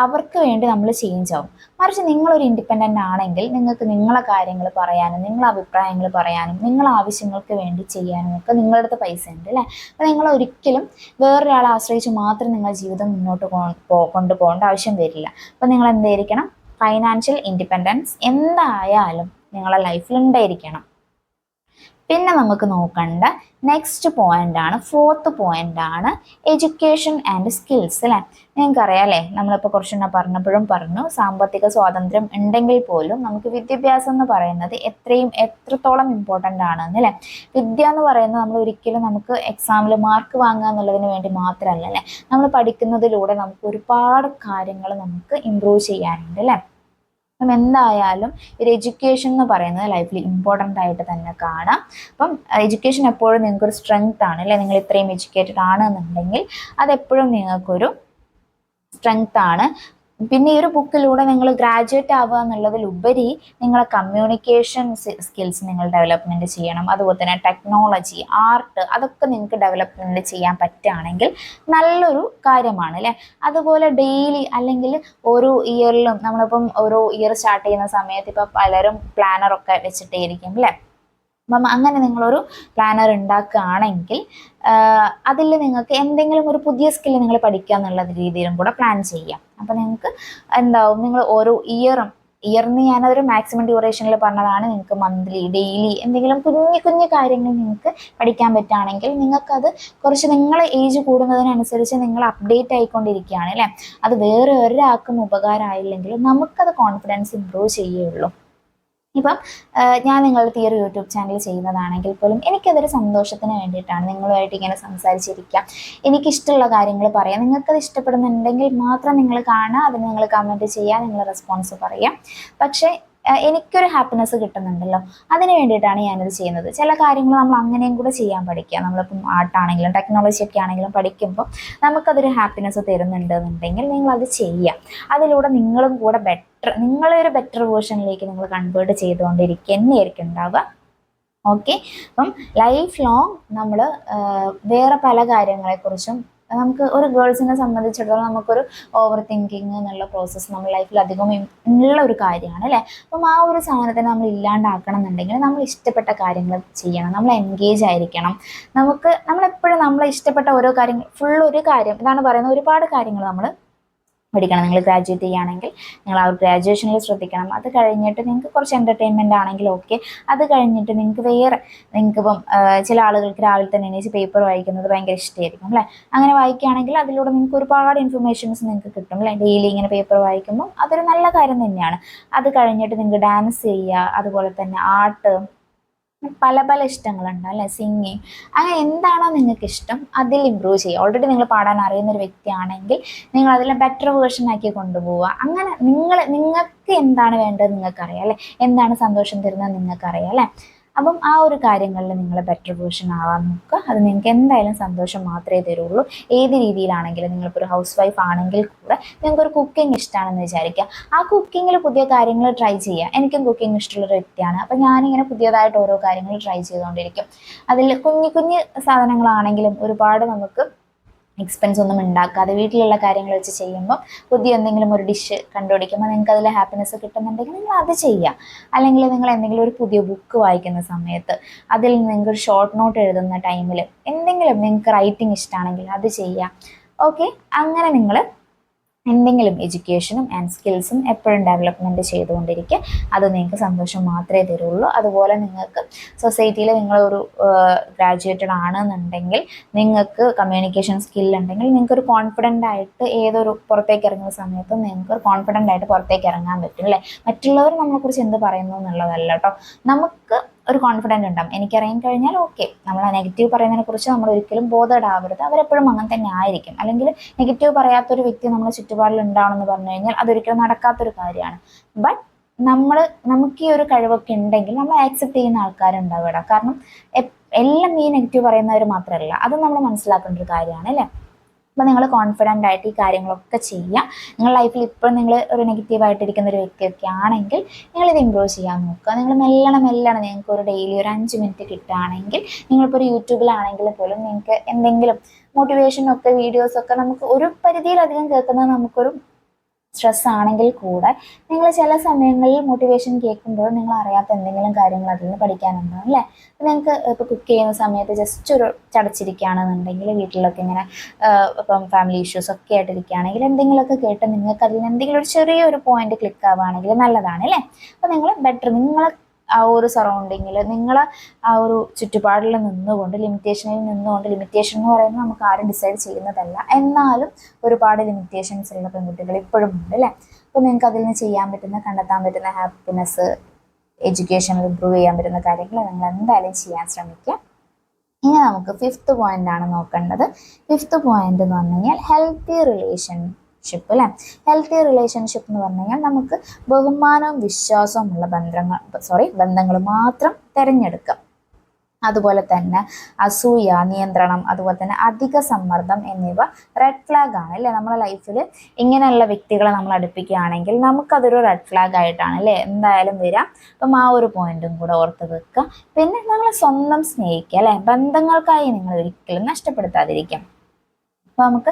അവർക്ക് വേണ്ടി നമ്മൾ ചേഞ്ച് ആവും. മറിച്ച് നിങ്ങളൊരു ഇൻഡിപെൻഡൻ്റ് ആണെങ്കിൽ നിങ്ങൾക്ക് നിങ്ങളെ കാര്യങ്ങൾ പറയാനും നിങ്ങളെ അഭിപ്രായങ്ങൾ പറയാനും നിങ്ങളെ ആവശ്യങ്ങൾക്ക് വേണ്ടി ചെയ്യാനും ഒക്കെ നിങ്ങളുടെ അടുത്ത് പൈസ ഉണ്ട് അല്ലേ. അപ്പോൾ നിങ്ങൾ ഒരിക്കലും വേറൊരാളെ ആശ്രയിച്ച് മാത്രം നിങ്ങളുടെ ജീവിതം മുന്നോട്ട് കൊണ്ടുപോകേണ്ട ആവശ്യം വരില്ല. അപ്പോൾ നിങ്ങൾ എന്തായിരിക്കണം? ഫൈനാൻഷ്യൽ ഇൻഡിപെൻഡൻസ് എന്തായാലും നിങ്ങളുടെ ലൈഫിൽ ഉണ്ടായിരിക്കണം. പിന്നെ നമുക്ക് നോക്കേണ്ട നെക്സ്റ്റ് പോയിൻ്റാണ്, ഫോർത്ത് പോയിൻ്റാണ് എഡ്യൂക്കേഷൻ ആൻഡ് സ്കിൽസ് അല്ലേ. നിങ്ങൾക്കറിയാം അല്ലേ, നമ്മളിപ്പോൾ കുറച്ചെണ്ണം പറഞ്ഞു സാമ്പത്തിക സ്വാതന്ത്ര്യം ഉണ്ടെങ്കിൽ പോലും നമുക്ക് വിദ്യാഭ്യാസം എന്ന് പറയുന്നത് എത്രത്തോളം ഇമ്പോർട്ടൻ്റ് ആണെന്നല്ലേ. വിദ്യ എന്ന് പറയുന്നത് നമ്മൾ ഒരിക്കലും നമുക്ക് എക്സാമിൽ മാർക്ക് വാങ്ങുക എന്നുള്ളതിന് വേണ്ടി മാത്രമല്ല അല്ലേ. നമ്മൾ പഠിക്കുന്നതിലൂടെ നമുക്ക് ഒരുപാട് കാര്യങ്ങൾ നമുക്ക് ഇമ്പ്രൂവ് ചെയ്യാനുണ്ട് അല്ലേ. അപ്പം എന്തായാലും ഒരു എഡ്യൂക്കേഷൻ എന്ന് പറയുന്നത് ലൈഫിൽ ഇമ്പോർട്ടൻ്റ് ആയിട്ട് തന്നെ കാണാം. അപ്പം എഡ്യൂക്കേഷൻ എപ്പോഴും നിങ്ങൾക്കൊരു സ്ട്രെങ്ത് ആണ് അല്ലേ. നിങ്ങൾ ഇത്രയും എഡ്യൂക്കേറ്റഡ് ആണെന്നുണ്ടെങ്കിൽ അതെപ്പോഴും നിങ്ങൾക്കൊരു സ്ട്രെങ്ത് ആണ്. പിന്നെ ഈ ഒരു ബുക്കിലൂടെ നിങ്ങൾ ഗ്രാജുവേറ്റ് ആവുക എന്നുള്ളതിലുപരി നിങ്ങളെ കമ്മ്യൂണിക്കേഷൻ സ്കിൽസ് നിങ്ങൾ ഡെവലപ്മെൻറ്റ് ചെയ്യണം. അതുപോലെ തന്നെ ടെക്നോളജി, ആർട്ട്, അതൊക്കെ നിങ്ങൾക്ക് ഡെവലപ്മെൻറ്റ് ചെയ്യാൻ പറ്റുകയാണെങ്കിൽ നല്ലൊരു കാര്യമാണ് അല്ലേ. അതുപോലെ ഡെയിലി അല്ലെങ്കിൽ ഓരോ ഇയറിലും നമ്മളിപ്പം ഓരോ ഇയർ സ്റ്റാർട്ട് ചെയ്യുന്ന സമയത്ത് ഇപ്പോൾ പലരും പ്ലാനറൊക്കെ വെച്ചിട്ടേയിരിക്കും അല്ലേ. അപ്പം അങ്ങനെ നിങ്ങളൊരു പ്ലാനർ ഉണ്ടാക്കുകയാണെങ്കിൽ അതിൽ നിങ്ങൾക്ക് എന്തെങ്കിലും ഒരു പുതിയ സ്കില്ല് നിങ്ങൾ പഠിക്കുക എന്നുള്ള രീതിയിലും കൂടെ പ്ലാൻ ചെയ്യാം. അപ്പോൾ നിങ്ങൾക്ക് എന്താവും, നിങ്ങൾ ഓരോ ഇയറിന് ഞാനതൊരു മാക്സിമം ഡ്യൂറേഷനിൽ പറഞ്ഞതാണ്. നിങ്ങൾക്ക് മന്ത്ലി, ഡെയിലി എന്തെങ്കിലും കുഞ്ഞു കാര്യങ്ങൾ നിങ്ങൾക്ക് പഠിക്കാൻ പറ്റുകയാണെങ്കിൽ നിങ്ങൾക്കത് കുറച്ച് നിങ്ങളെ ഏജ് കൂടുന്നതിനനുസരിച്ച് നിങ്ങൾ അപ്ഡേറ്റ് ആയിക്കൊണ്ടിരിക്കുകയാണ് അല്ലേ. അത് വേറെ ഒരാൾക്കും ഉപകാരമായില്ലെങ്കിലും നമുക്കത് കോൺഫിഡൻസ് ഇമ്പ്രൂവ് ചെയ്യുകയുള്ളൂ. ഇപ്പം ഞാൻ നിങ്ങളുടെ ഈ ഒരു യൂട്യൂബ് ചാനൽ ചെയ്യുന്നതാണെങ്കിൽ പോലും എനിക്കതൊരു സന്തോഷത്തിന് വേണ്ടിയിട്ടാണ്. നിങ്ങളുമായിട്ട് ഇങ്ങനെ സംസാരിച്ചിരിക്കാം, എനിക്കിഷ്ടമുള്ള കാര്യങ്ങൾ പറയാം. നിങ്ങൾക്കത് ഇഷ്ടപ്പെടുന്നുണ്ടെങ്കിൽ മാത്രം നിങ്ങൾ കാണുക, അതിന് നിങ്ങൾ കമൻറ്റ് ചെയ്യുക, നിങ്ങൾ റെസ്പോൺസ് പറയാം. പക്ഷേ എനിക്കൊരു ഹാപ്പിനെസ് കിട്ടുന്നുണ്ടല്ലോ, അതിന് വേണ്ടിയിട്ടാണ് ഞാനിത് ചെയ്യുന്നത്. ചില കാര്യങ്ങൾ നമ്മൾ അങ്ങനെയും കൂടെ ചെയ്യാൻ പഠിക്കുക. നമ്മളിപ്പം ആർട്ടാണെങ്കിലും ടെക്നോളജി ഒക്കെ ആണെങ്കിലും പഠിക്കുമ്പോൾ നമുക്കതൊരു ഹാപ്പിനെസ് തരുന്നുണ്ട് എന്നുണ്ടെങ്കിൽ നിങ്ങളത് ചെയ്യുക. അതിലൂടെ നിങ്ങളും കൂടെ നിങ്ങളൊരു ബെറ്റർ വേർഷനിലേക്ക് നിങ്ങൾ കൺവേർട്ട് ചെയ്തുകൊണ്ടിരിക്കുക തന്നെയായിരിക്കും ഉണ്ടാവുക. ഓക്കെ, അപ്പം ലൈഫ് ലോങ് നമ്മൾ വേറെ പല കാര്യങ്ങളെക്കുറിച്ചും നമുക്ക് ഒരു ഗേൾസിനെ സംബന്ധിച്ചിടത്തോളം നമുക്കൊരു ഓവർ തിങ്കിങ് എന്നുള്ള പ്രോസസ്സ് നമ്മുടെ ലൈഫിൽ അധികം ഉള്ള ഒരു കാര്യമാണ് അല്ലേ. അപ്പം ആ ഒരു സാധനത്തിനെ നമ്മൾ ഇല്ലാണ്ടാക്കണം എന്നുണ്ടെങ്കിൽ നമ്മൾ ഇഷ്ടപ്പെട്ട കാര്യങ്ങൾ ചെയ്യണം, നമ്മൾ എൻഗേജ് ആയിരിക്കണം. നമ്മളെപ്പോഴും നമ്മളെ ഇഷ്ടപ്പെട്ട ഓരോ കാര്യങ്ങൾ ഒരു കാര്യം ഇതാണ് പറയുന്നത്, ഒരുപാട് കാര്യങ്ങൾ നമ്മൾ പഠിക്കണം. നിങ്ങൾ ഗ്രാജുവേറ്റ് ചെയ്യുകയാണെങ്കിൽ നിങ്ങൾ ആ ഒരു ഗ്രാജുവേഷനിൽ ശ്രദ്ധിക്കണം. അത് കഴിഞ്ഞിട്ട് നിങ്ങൾക്ക് കുറച്ച് എൻ്റർടൈൻമെൻ്റ് ആണെങ്കിൽ ഓക്കെ. അത് കഴിഞ്ഞിട്ട് നിങ്ങൾക്കിപ്പം ചില ആളുകൾക്ക് രാവിലെ തന്നെ എണീച്ച് പേപ്പർ വായിക്കുന്നത് ഭയങ്കര ഇഷ്ടമായിരിക്കും അല്ലേ. അങ്ങനെ വായിക്കുകയാണെങ്കിൽ അതിലൂടെ നിങ്ങൾക്ക് ഒരുപാട് ഇൻഫർമേഷൻസ് നിങ്ങൾക്ക് കിട്ടും അല്ലേ. ഡെയിലി ഇങ്ങനെ പേപ്പർ വായിക്കുമ്പോൾ അതൊരു നല്ല കാര്യം തന്നെയാണ്. അത് കഴിഞ്ഞിട്ട് നിങ്ങൾക്ക് ഡാൻസ് ചെയ്യുക, അതുപോലെ തന്നെ ആർട്ട്, പല പല ഇഷ്ടങ്ങളുണ്ട് അല്ലേ, സിംഗിങ്, അങ്ങനെ എന്താണോ നിങ്ങൾക്ക് ഇഷ്ടം അതിൽ ഇമ്പ്രൂവ് ചെയ്യുക. ഓൾറെഡി നിങ്ങൾ പാടാൻ അറിയുന്ന ഒരു വ്യക്തിയാണെങ്കിൽ നിങ്ങൾ അതിൽ ബെറ്റർ വേർഷൻ ആക്കി കൊണ്ടുപോവുക. അങ്ങനെ നിങ്ങൾക്ക് എന്താണ് വേണ്ടത് നിങ്ങൾക്കറിയാം അല്ലേ, എന്താണ് സന്തോഷം തരുന്നത് നിങ്ങൾക്കറിയാം അല്ലേ. അപ്പം ആ ഒരു കാര്യങ്ങളിൽ നിങ്ങൾ ബെറ്റർ വേർഷൻ ആവാൻ നോക്കുക. അത് നിങ്ങൾക്ക് എന്തായാലും സന്തോഷം മാത്രമേ തരുള്ളൂ. ഏത് രീതിയിലാണെങ്കിലും, നിങ്ങളിപ്പോൾ ഒരു ഹൗസ് വൈഫ് ആണെങ്കിൽ കൂടെ നിങ്ങൾക്കൊരു കുക്കിംഗ് ഇഷ്ടമാണെന്ന് വിചാരിക്കുക, ആ കുക്കിങ്ങിൽ പുതിയ കാര്യങ്ങൾ ട്രൈ ചെയ്യുക. എനിക്കും കുക്കിംഗ് ഇഷ്ടമുള്ളൊരു വ്യക്തിയാണ്. അപ്പം ഞാനിങ്ങനെ പുതിയതായിട്ട് ഓരോ കാര്യങ്ങൾ ട്രൈ ചെയ്തുകൊണ്ടിരിക്കും. അതിൽ കുഞ്ഞു കുഞ്ഞു സാധനങ്ങളാണെങ്കിലും ഒരുപാട് നമുക്ക് എക്സ്പെൻസ് ഒന്നും ഉണ്ടാക്കാതെ വീട്ടിലുള്ള കാര്യങ്ങൾ വെച്ച് ചെയ്യുമ്പോൾ പുതിയ എന്തെങ്കിലും ഒരു ഡിഷ് കണ്ടുപിടിക്കുമ്പോൾ നിങ്ങൾക്ക് അതിൽ ഹാപ്പിനെസ് കിട്ടുന്നുണ്ടെങ്കിൽ നിങ്ങൾ അത് ചെയ്യുക. അല്ലെങ്കിൽ നിങ്ങൾ എന്തെങ്കിലും ഒരു പുതിയ ബുക്ക് വായിക്കുന്ന സമയത്ത് അതിൽ നിങ്ങൾക്ക് ഒരു ഷോർട്ട് നോട്ട് എഴുതുന്ന ടൈമിൽ എന്തെങ്കിലും നിങ്ങൾക്ക് റൈറ്റിംഗ് ഇഷ്ടമാണെങ്കിൽ അത് ചെയ്യുക. ഓക്കെ, അങ്ങനെ നിങ്ങൾ എന്തെങ്കിലും എഡ്യൂക്കേഷനും ആൻഡ് സ്കിൽസും എപ്പോഴും ഡെവലപ്മെൻറ്റ് ചെയ്തുകൊണ്ടിരിക്കുക. അത് നിങ്ങൾക്ക് സന്തോഷം മാത്രമേ തരുള്ളൂ. അതുപോലെ നിങ്ങൾക്ക് സൊസൈറ്റിയിൽ നിങ്ങളൊരു ഗ്രാജുവേറ്റഡ് ആണെന്നുണ്ടെങ്കിൽ നിങ്ങൾക്ക് കമ്മ്യൂണിക്കേഷൻ സ്കില്ലുണ്ടെങ്കിൽ നിങ്ങൾക്കൊരു കോൺഫിഡൻ്റ് ആയിട്ട് ഏതൊരു പുറത്തേക്ക് ഇറങ്ങുന്ന സമയത്തും നിങ്ങൾക്കൊരു കോൺഫിഡൻ്റ് ആയിട്ട് പുറത്തേക്ക് ഇറങ്ങാൻ പറ്റും അല്ലേ. മറ്റുള്ളവർ നമ്മളെക്കുറിച്ച് എന്ത് പറയുന്നു എന്നുള്ളതല്ല കേട്ടോ, നമുക്ക് ഒരു കോൺഫിഡൻറ്റ് ഉണ്ടാവും. എനിക്കറിയാൻ കഴിഞ്ഞാൽ ഓക്കെ, നമ്മൾ നെഗറ്റീവ് പറയുന്നതിനെ കുറിച്ച് നമ്മൾ ഒരിക്കലും ബോധേഡാവരുത്. അവരെപ്പോഴും അങ്ങനെ തന്നെ ആയിരിക്കും. അല്ലെങ്കിൽ നെഗറ്റീവ് പറയാത്തൊരു വ്യക്തി നമ്മുടെ ചുറ്റുപാടിൽ ഉണ്ടാവണമെന്ന് പറഞ്ഞു കഴിഞ്ഞാൽ അതൊരിക്കലും നടക്കാത്തൊരു കാര്യമാണ്. ബട്ട് നമുക്ക് ഈ ഒരു കഴിവൊക്കെ ഉണ്ടെങ്കിൽ നമ്മൾ ആക്സെപ്റ്റ് ചെയ്യുന്ന ആൾക്കാരുണ്ടാവുക. കാരണം എല്ലാം ഈ നെഗറ്റീവ് പറയുന്നവർ മാത്രമല്ല, അത് നമ്മൾ മനസ്സിലാക്കേണ്ട ഒരു കാര്യമാണ് അല്ലേ. അപ്പോൾ നിങ്ങൾ കോൺഫിഡൻ്റ് ആയിട്ട് ഈ കാര്യങ്ങളൊക്കെ ചെയ്യുക. നിങ്ങളുടെ ലൈഫിൽ ഇപ്പോൾ നിങ്ങൾ ഒരു നെഗറ്റീവായിട്ടിരിക്കുന്ന ഒരു വ്യക്തിയൊക്കെ ആണെങ്കിൽ നിങ്ങളിത് ഇമ്പ്രൂവ് ചെയ്യാൻ നോക്കുക. നിങ്ങൾ മെല്ലണം നിങ്ങൾക്ക് ഒരു ഡെയിലി ഒരു 5 മിനിറ്റ് കിട്ടുകയാണെങ്കിൽ, നിങ്ങളിപ്പോൾ ഒരു യൂട്യൂബിലാണെങ്കിൽ പോലും നിങ്ങൾക്ക് എന്തെങ്കിലും മോട്ടിവേഷനൊക്കെ വീഡിയോസൊക്കെ നമുക്ക് ഒരു പരിധിയിലധികം കേൾക്കുന്നത് നമുക്കൊരു സ്ട്രെസ് ആണെങ്കിൽ കൂടെ നിങ്ങൾ ചില സമയങ്ങളിൽ മോട്ടിവേഷൻ കേൾക്കുമ്പോൾ നിങ്ങൾ അറിയാത്ത എന്തെങ്കിലും കാര്യങ്ങൾ അതിൽ നിന്ന് പഠിക്കാനുണ്ടാവും അല്ലേ. നിങ്ങൾക്ക് ഇപ്പോൾ കുക്ക് ചെയ്യുന്ന സമയത്ത് ജസ്റ്റ് ഒരു ചടച്ചിരിക്കുകയാണെന്നുണ്ടെങ്കിൽ, വീട്ടിലൊക്കെ ഇങ്ങനെ ഇപ്പം ഫാമിലി ഇഷ്യൂസ് ഒക്കെ ആയിട്ടിരിക്കുകയാണെങ്കിൽ എന്തെങ്കിലുമൊക്കെ കേട്ട് നിങ്ങൾക്ക് അതിൽ എന്തെങ്കിലും ഒരു ചെറിയൊരു പോയിന്റ് ക്ലിക്ക് ആവുകയാണെങ്കിൽ നല്ലതാണ് അല്ലേ. അപ്പോൾ നിങ്ങൾ നിങ്ങളെ ആ ഒരു സറൗണ്ടിങ്ങിൽ, നിങ്ങളെ ആ ഒരു ചുറ്റുപാടിൽ നിന്നുകൊണ്ട്, ലിമിറ്റേഷൻ എന്ന് പറയുന്നത് നമുക്ക് ആരും ഡിസൈഡ് ചെയ്യുന്നതല്ല, എന്നാലും ഒരുപാട് ലിമിറ്റേഷൻസ് ഉള്ള പെൺകുട്ടികൾ ഇപ്പോഴും ഉണ്ട് അല്ലേ. അപ്പോൾ നിങ്ങൾക്ക് അതിൽ നിന്ന് ചെയ്യാൻ പറ്റുന്ന, കണ്ടെത്താൻ പറ്റുന്ന ഹാപ്പിനെസ്, എഡ്യൂക്കേഷനിൽ ഇമ്പ്രൂവ് ചെയ്യാൻ പറ്റുന്ന കാര്യങ്ങൾ നിങ്ങൾ എന്തായാലും ചെയ്യാൻ ശ്രമിക്കുക. ഇനി നമുക്ക് 5th പോയിൻ്റാണ് നോക്കേണ്ടത്. 5th പോയിന്റ് എന്ന് പറഞ്ഞു കഴിഞ്ഞാൽ ഹെൽത്തി റിലേഷൻഷിപ്പ് അല്ലേ. ഹെൽത്തി റിലേഷൻഷിപ്പ് എന്ന് പറഞ്ഞു കഴിഞ്ഞാൽ നമുക്ക് ബഹുമാനവും വിശ്വാസവുമുള്ള ബന്ധങ്ങൾ മാത്രം തിരഞ്ഞെടുക്കാം. അതുപോലെ തന്നെ അസൂയ, നിയന്ത്രണം, അതുപോലെ തന്നെ അധിക സമ്മർദ്ദം എന്നിവ റെഡ് ഫ്ലാഗ് ആണ് അല്ലേ. നമ്മുടെ ലൈഫിൽ ഇങ്ങനെയുള്ള വ്യക്തികളെ നമ്മൾ അടുപ്പിക്കുകയാണെങ്കിൽ നമുക്കതൊരു റെഡ് ഫ്ലാഗ് ആയിട്ടാണ് അല്ലേ എന്തായാലും വരാം. അപ്പം ആ ഒരു പോയിന്റും കൂടെ ഓർത്ത് വെക്കുക. പിന്നെ നമ്മൾ സ്വന്തം സ്നേഹിക്കുക അല്ലേ. ബന്ധങ്ങൾക്കായി നിങ്ങൾ ഒരിക്കലും നഷ്ടപ്പെടുത്താതിരിക്കാം. അപ്പോൾ നമുക്ക്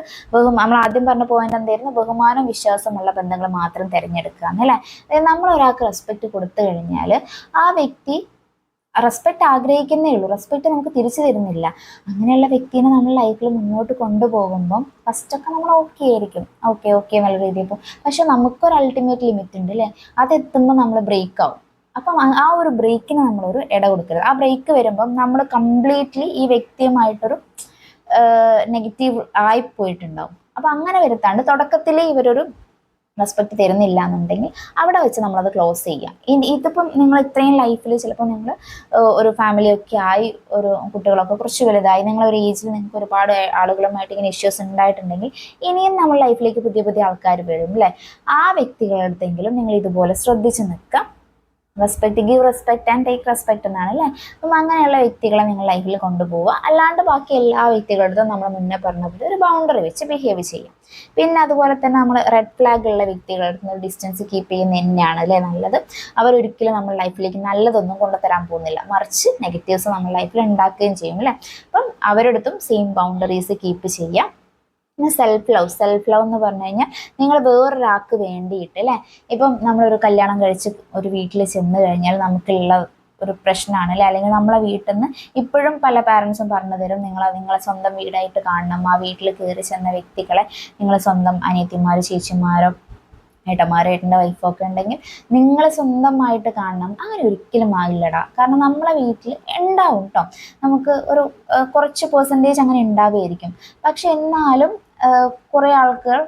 നമ്മൾ ആദ്യം പറഞ്ഞ പോയിന്റ് എന്തായിരുന്നു, ബഹുമാനം വിശ്വാസമുള്ള ബന്ധങ്ങൾ മാത്രം തിരഞ്ഞെടുക്കുക എന്നല്ലേ. അതായത് നമ്മൾ ഒരാൾക്ക് റെസ്പെക്റ്റ് കൊടുത്തു കഴിഞ്ഞാൽ ആ വ്യക്തി റെസ്പെക്റ്റ് ആഗ്രഹിക്കുന്നേ ഉള്ളൂ, റെസ്പെക്റ്റ് നമുക്ക് തിരിച്ചു തരുന്നില്ല. അങ്ങനെയുള്ള വ്യക്തിനെ നമ്മൾ ലൈഫിൽ മുന്നോട്ട് കൊണ്ടുപോകുമ്പം ഫസ്റ്റൊക്കെ നമ്മൾ ഓക്കെ ആയിരിക്കും, ഓക്കെ എന്നുള്ള രീതിയിൽ പോകും. പക്ഷെ നമുക്കൊരു അൾട്ടിമേറ്റ് ലിമിറ്റ് ഉണ്ട് അല്ലേ. അതെത്തുമ്പോൾ നമ്മൾ ബ്രേക്ക് ആവും. അപ്പം ആ ഒരു ബ്രേക്കിന് നമ്മളൊരു ഇട കൊടുക്കരുത്. ആ ബ്രേക്ക് വരുമ്പം നമ്മൾ കംപ്ലീറ്റ്ലി ഈ വ്യക്തിയുമായിട്ടൊരു നെഗറ്റീവ് ആയിപ്പോയിട്ടുണ്ടാവും. അപ്പം അങ്ങനെ വരുത്താണ്ട് തുടക്കത്തിലേ ഇവരൊരു റെസ്പെക്റ്റ് തരുന്നില്ല എന്നുണ്ടെങ്കിൽ അവിടെ വെച്ച് നമ്മളത് ക്ലോസ് ചെയ്യുക. ഇതിപ്പം നിങ്ങൾ ഇത്രയും ലൈഫിൽ ചിലപ്പോൾ നിങ്ങൾ ഒരു ഫാമിലിയൊക്കെ ആയി, ഒരു കുട്ടികളൊക്കെ കുറച്ച് വലുതായി, നിങ്ങളൊരു ഏജിൽ നിങ്ങൾക്ക് ഒരുപാട് ആളുകളുമായിട്ട് ഇങ്ങനെ ഇഷ്യൂസ് ഉണ്ടായിട്ടുണ്ടെങ്കിൽ ഇനിയും നമ്മൾ ലൈഫിലേക്ക് പുതിയ പുതിയ ആൾക്കാർ വരും അല്ലേ. ആ വ്യക്തികളുടെ അടുത്തെങ്കിലും നിങ്ങൾ ഇതുപോലെ ശ്രദ്ധിച്ച് നിൽക്കുക. Respect, give respect and take respect എന്നാണ് അല്ലേ. അപ്പം അങ്ങനെയുള്ള വ്യക്തികളെ നിങ്ങൾ ലൈഫിൽ കൊണ്ടുപോവുക. അല്ലാണ്ട് ബാക്കി എല്ലാ വ്യക്തികളുടെയും നമ്മൾ മുന്നേ പറഞ്ഞ ഒരു ബൗണ്ടറി വെച്ച് ബിഹേവ് ചെയ്യും. പിന്നെ അതുപോലെ തന്നെ നമ്മൾ റെഡ് ഫ്ലാഗ് ഉള്ള വ്യക്തികളുടെ നിന്ന് ഡിസ്റ്റൻസ് കീപ്പ് ചെയ്യുന്ന തന്നെയാണ് അല്ലേ നല്ലത്. അവരൊരിക്കലും നമ്മുടെ ലൈഫിലേക്ക് നല്ലതൊന്നും കൊണ്ടുതരാൻ പോകുന്നില്ല, മറിച്ച് നെഗറ്റീവ്സ് നമ്മുടെ ലൈഫിൽ ഉണ്ടാക്കുകയും ചെയ്യും അല്ലേ. അപ്പം അവരുടെ സെയിം ബൗണ്ടറീസ് കീപ്പ് ചെയ്യുക. പിന്നെ സെൽഫ് ലവ് എന്ന് പറഞ്ഞു കഴിഞ്ഞാൽ നിങ്ങൾ വേറൊരാൾക്ക് വേണ്ടിയിട്ട് അല്ലേ, ഇപ്പം നമ്മളൊരു കല്യാണം കഴിച്ച് ഒരു വീട്ടിൽ ചെന്ന് കഴിഞ്ഞാൽ നമുക്കുള്ള ഒരു പ്രശ്നമാണ് അല്ലേ, അല്ലെങ്കിൽ നമ്മളെ വീട്ടിൽ നിന്ന് ഇപ്പോഴും പല പാരൻസും പറഞ്ഞു തരും, നിങ്ങളെ സ്വന്തം വീടായിട്ട് കാണണം. ആ വീട്ടിൽ കയറി ചെന്ന വ്യക്തികളെ നിങ്ങൾ സ്വന്തം അനിയത്തിമാരോ ചേച്ചിമാരോ ഏട്ടന്മാരോ ഏട്ടൻ്റെ വൈഫൊക്കെ ഉണ്ടെങ്കിൽ നിങ്ങൾ സ്വന്തമായിട്ട് കാണണം. അങ്ങനെ ഒരിക്കലും ആകില്ലടാ. കാരണം നമ്മളെ വീട്ടിൽ ഉണ്ടാവും കേട്ടോ, നമുക്ക് ഒരു കുറച്ച് പെർസെൻറ്റേജ് അങ്ങനെ ഉണ്ടാവുമായിരിക്കും. പക്ഷെ എന്നാലും കുറേ ആൾക്കാർ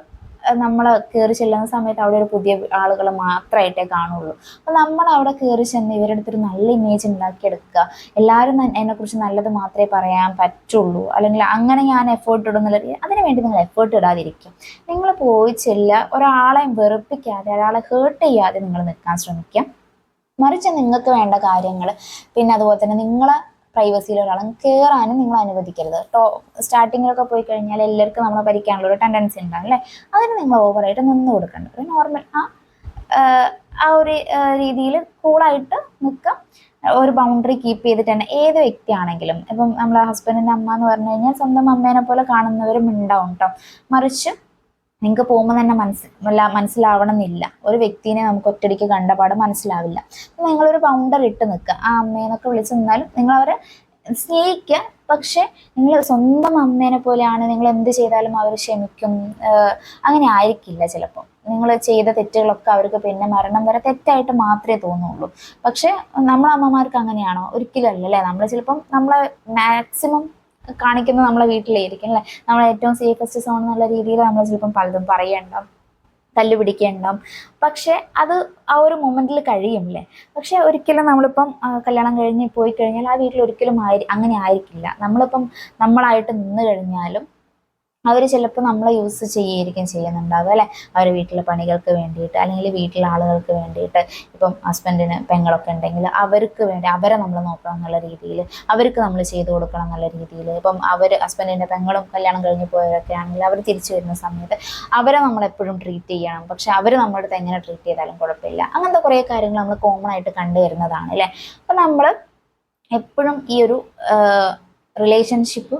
നമ്മൾ കയറി ചെല്ലുന്ന സമയത്ത് അവിടെ ഒരു പുതിയ ആളുകൾ മാത്രമായിട്ടേ കാണുള്ളൂ. അപ്പോൾ നമ്മൾ അവിടെ കയറി ചെന്ന് ഇവരുടെ അടുത്തൊരു നല്ല ഇമേജ് ഉണ്ടാക്കിയെടുക്കുക. എല്ലാവരും എന്നെക്കുറിച്ച് നല്ലത് മാത്രമേ പറയാൻ പറ്റുള്ളൂ, അല്ലെങ്കിൽ അങ്ങനെ ഞാൻ എഫേർട്ട് ഇടുന്നുള്ള അതിനുവേണ്ടി നിങ്ങൾ എഫേർട്ട് ഇടാതിരിക്കും. നിങ്ങൾ പോയി ചെല്ലുക, ഒരാളെയും വെറുപ്പിക്കാതെ ഒരാളെ ഹേർട്ട് ചെയ്യാതെ നിങ്ങൾ നിൽക്കാൻ ശ്രമിക്കുക. മറിച്ച് നിങ്ങൾക്ക് വേണ്ട കാര്യങ്ങൾ, പിന്നെ അതുപോലെ തന്നെ നിങ്ങളെ പ്രൈവസിയിൽ ഒരാളും കയറാനും നിങ്ങൾ അനുവദിക്കരുത്. സ്റ്റാർട്ടിങ്ങിലൊക്കെ പോയി കഴിഞ്ഞാൽ എല്ലാവർക്കും നമ്മളെ ഭരിക്കാനുള്ള ഒരു ടെൻഡൻസി ഉണ്ടാകും അല്ലേ. അതിന് നിങ്ങൾ ഓവറായിട്ട് നിന്ന് കൊടുക്കണ്ട. ഒരു നോർമൽ ആ ഒരു രീതിയിൽ കൂളായിട്ട് നിൽക്കുക. ഒരു ബൗണ്ടറി കീപ്പ് ചെയ്തിട്ട് തന്നെ ഏത് വ്യക്തിയാണെങ്കിലും, ഇപ്പം നമ്മളെ ഹസ്ബൻഡിൻ്റെ അമ്മ എന്ന് പറഞ്ഞു കഴിഞ്ഞാൽ സ്വന്തം അമ്മേനെ പോലെ കാണുന്നവരും ഉണ്ടാവും കേട്ടോ. മറിച്ച് നിങ്ങൾക്ക് പോകുമ്പോൾ തന്നെ മനസ്സിലാവണം എന്നില്ല. ഒരു വ്യക്തിനെ നമുക്ക് ഒറ്റയടിക്ക് കണ്ടപാട് മനസ്സിലാവില്ല. നിങ്ങളൊരു ബൗണ്ടറി ഇട്ട് നിൽക്കുക. ആ അമ്മേനൊക്കെ വിളിച്ച് നിന്നാലും നിങ്ങളവരെ സ്നേഹിക്കുക. പക്ഷെ നിങ്ങൾ സ്വന്തം അമ്മേനെ പോലെയാണ്, നിങ്ങൾ എന്ത് ചെയ്താലും അവർ ക്ഷമിക്കും അങ്ങനെ ആയിരിക്കില്ല. ചിലപ്പോൾ നിങ്ങൾ ചെയ്ത തെറ്റുകളൊക്കെ അവർക്ക് പിന്നെ മരണം വരെ തെറ്റായിട്ട് മാത്രമേ തോന്നുള്ളൂ. പക്ഷെ നമ്മളെ അമ്മമാർക്ക് അങ്ങനെയാണോ? ഒരിക്കലും അല്ലല്ലേ. നമ്മൾ ചിലപ്പം നമ്മളെ മാക്സിമം കാണിക്കുന്നത് നമ്മളെ വീട്ടിലായിരിക്കും അല്ലേ. നമ്മളെ ഏറ്റവും സേഫസ്റ്റ് സോൺ എന്നുള്ള രീതിയിൽ നമ്മൾ ചിലപ്പം പലതും പറയണ്ടാവും, തല്ലുപിടിക്കേണ്ടാവും. പക്ഷെ അത് ആ ഒരു മൊമെന്റിൽ കഴിയുമല്ലേ. പക്ഷെ ഒരിക്കലും നമ്മളിപ്പം കല്യാണം കഴിഞ്ഞ് പോയി കഴിഞ്ഞാൽ ആ വീട്ടിൽ ഒരിക്കലും അങ്ങനെ ആയിരിക്കില്ല. നമ്മളിപ്പം നമ്മളായിട്ട് നിന്ന് കഴിഞ്ഞാലും അവർ ചിലപ്പോൾ നമ്മളെ യൂസ് ചെയ്യുന്നുണ്ടാവുക അല്ലേ. അവരുടെ വീട്ടിലെ പണികൾക്ക് വേണ്ടിയിട്ട്, അല്ലെങ്കിൽ വീട്ടിലെ ആളുകൾക്ക് വേണ്ടിയിട്ട്. ഇപ്പം ഹസ്ബൻഡിന് പെങ്ങളൊക്കെ ഉണ്ടെങ്കിൽ അവർക്ക് വേണ്ടി അവരെ നമ്മൾ നോക്കണം എന്നുള്ള രീതിയിൽ, അവർക്ക് നമ്മൾ ചെയ്തു കൊടുക്കണം എന്നുള്ള രീതിയിൽ. ഇപ്പം ഹസ്ബൻഡിൻ്റെ പെങ്ങളും കല്യാണം കഴിഞ്ഞ് പോയവരൊക്കെ ആണെങ്കിൽ അവർ തിരിച്ചു വരുന്ന സമയത്ത് അവരെ നമ്മളെപ്പോഴും ട്രീറ്റ് ചെയ്യണം. പക്ഷെ അവർ നമ്മുടെ അടുത്ത് എങ്ങനെ ട്രീറ്റ് ചെയ്താലും കുഴപ്പമില്ല. അങ്ങനത്തെ കുറേ കാര്യങ്ങൾ നമ്മൾ കോമൺ ആയിട്ട് കണ്ടുവരുന്നതാണ് അല്ലേ. അപ്പം നമ്മൾ എപ്പോഴും ഈ ഒരു റിലേഷൻഷിപ്പ്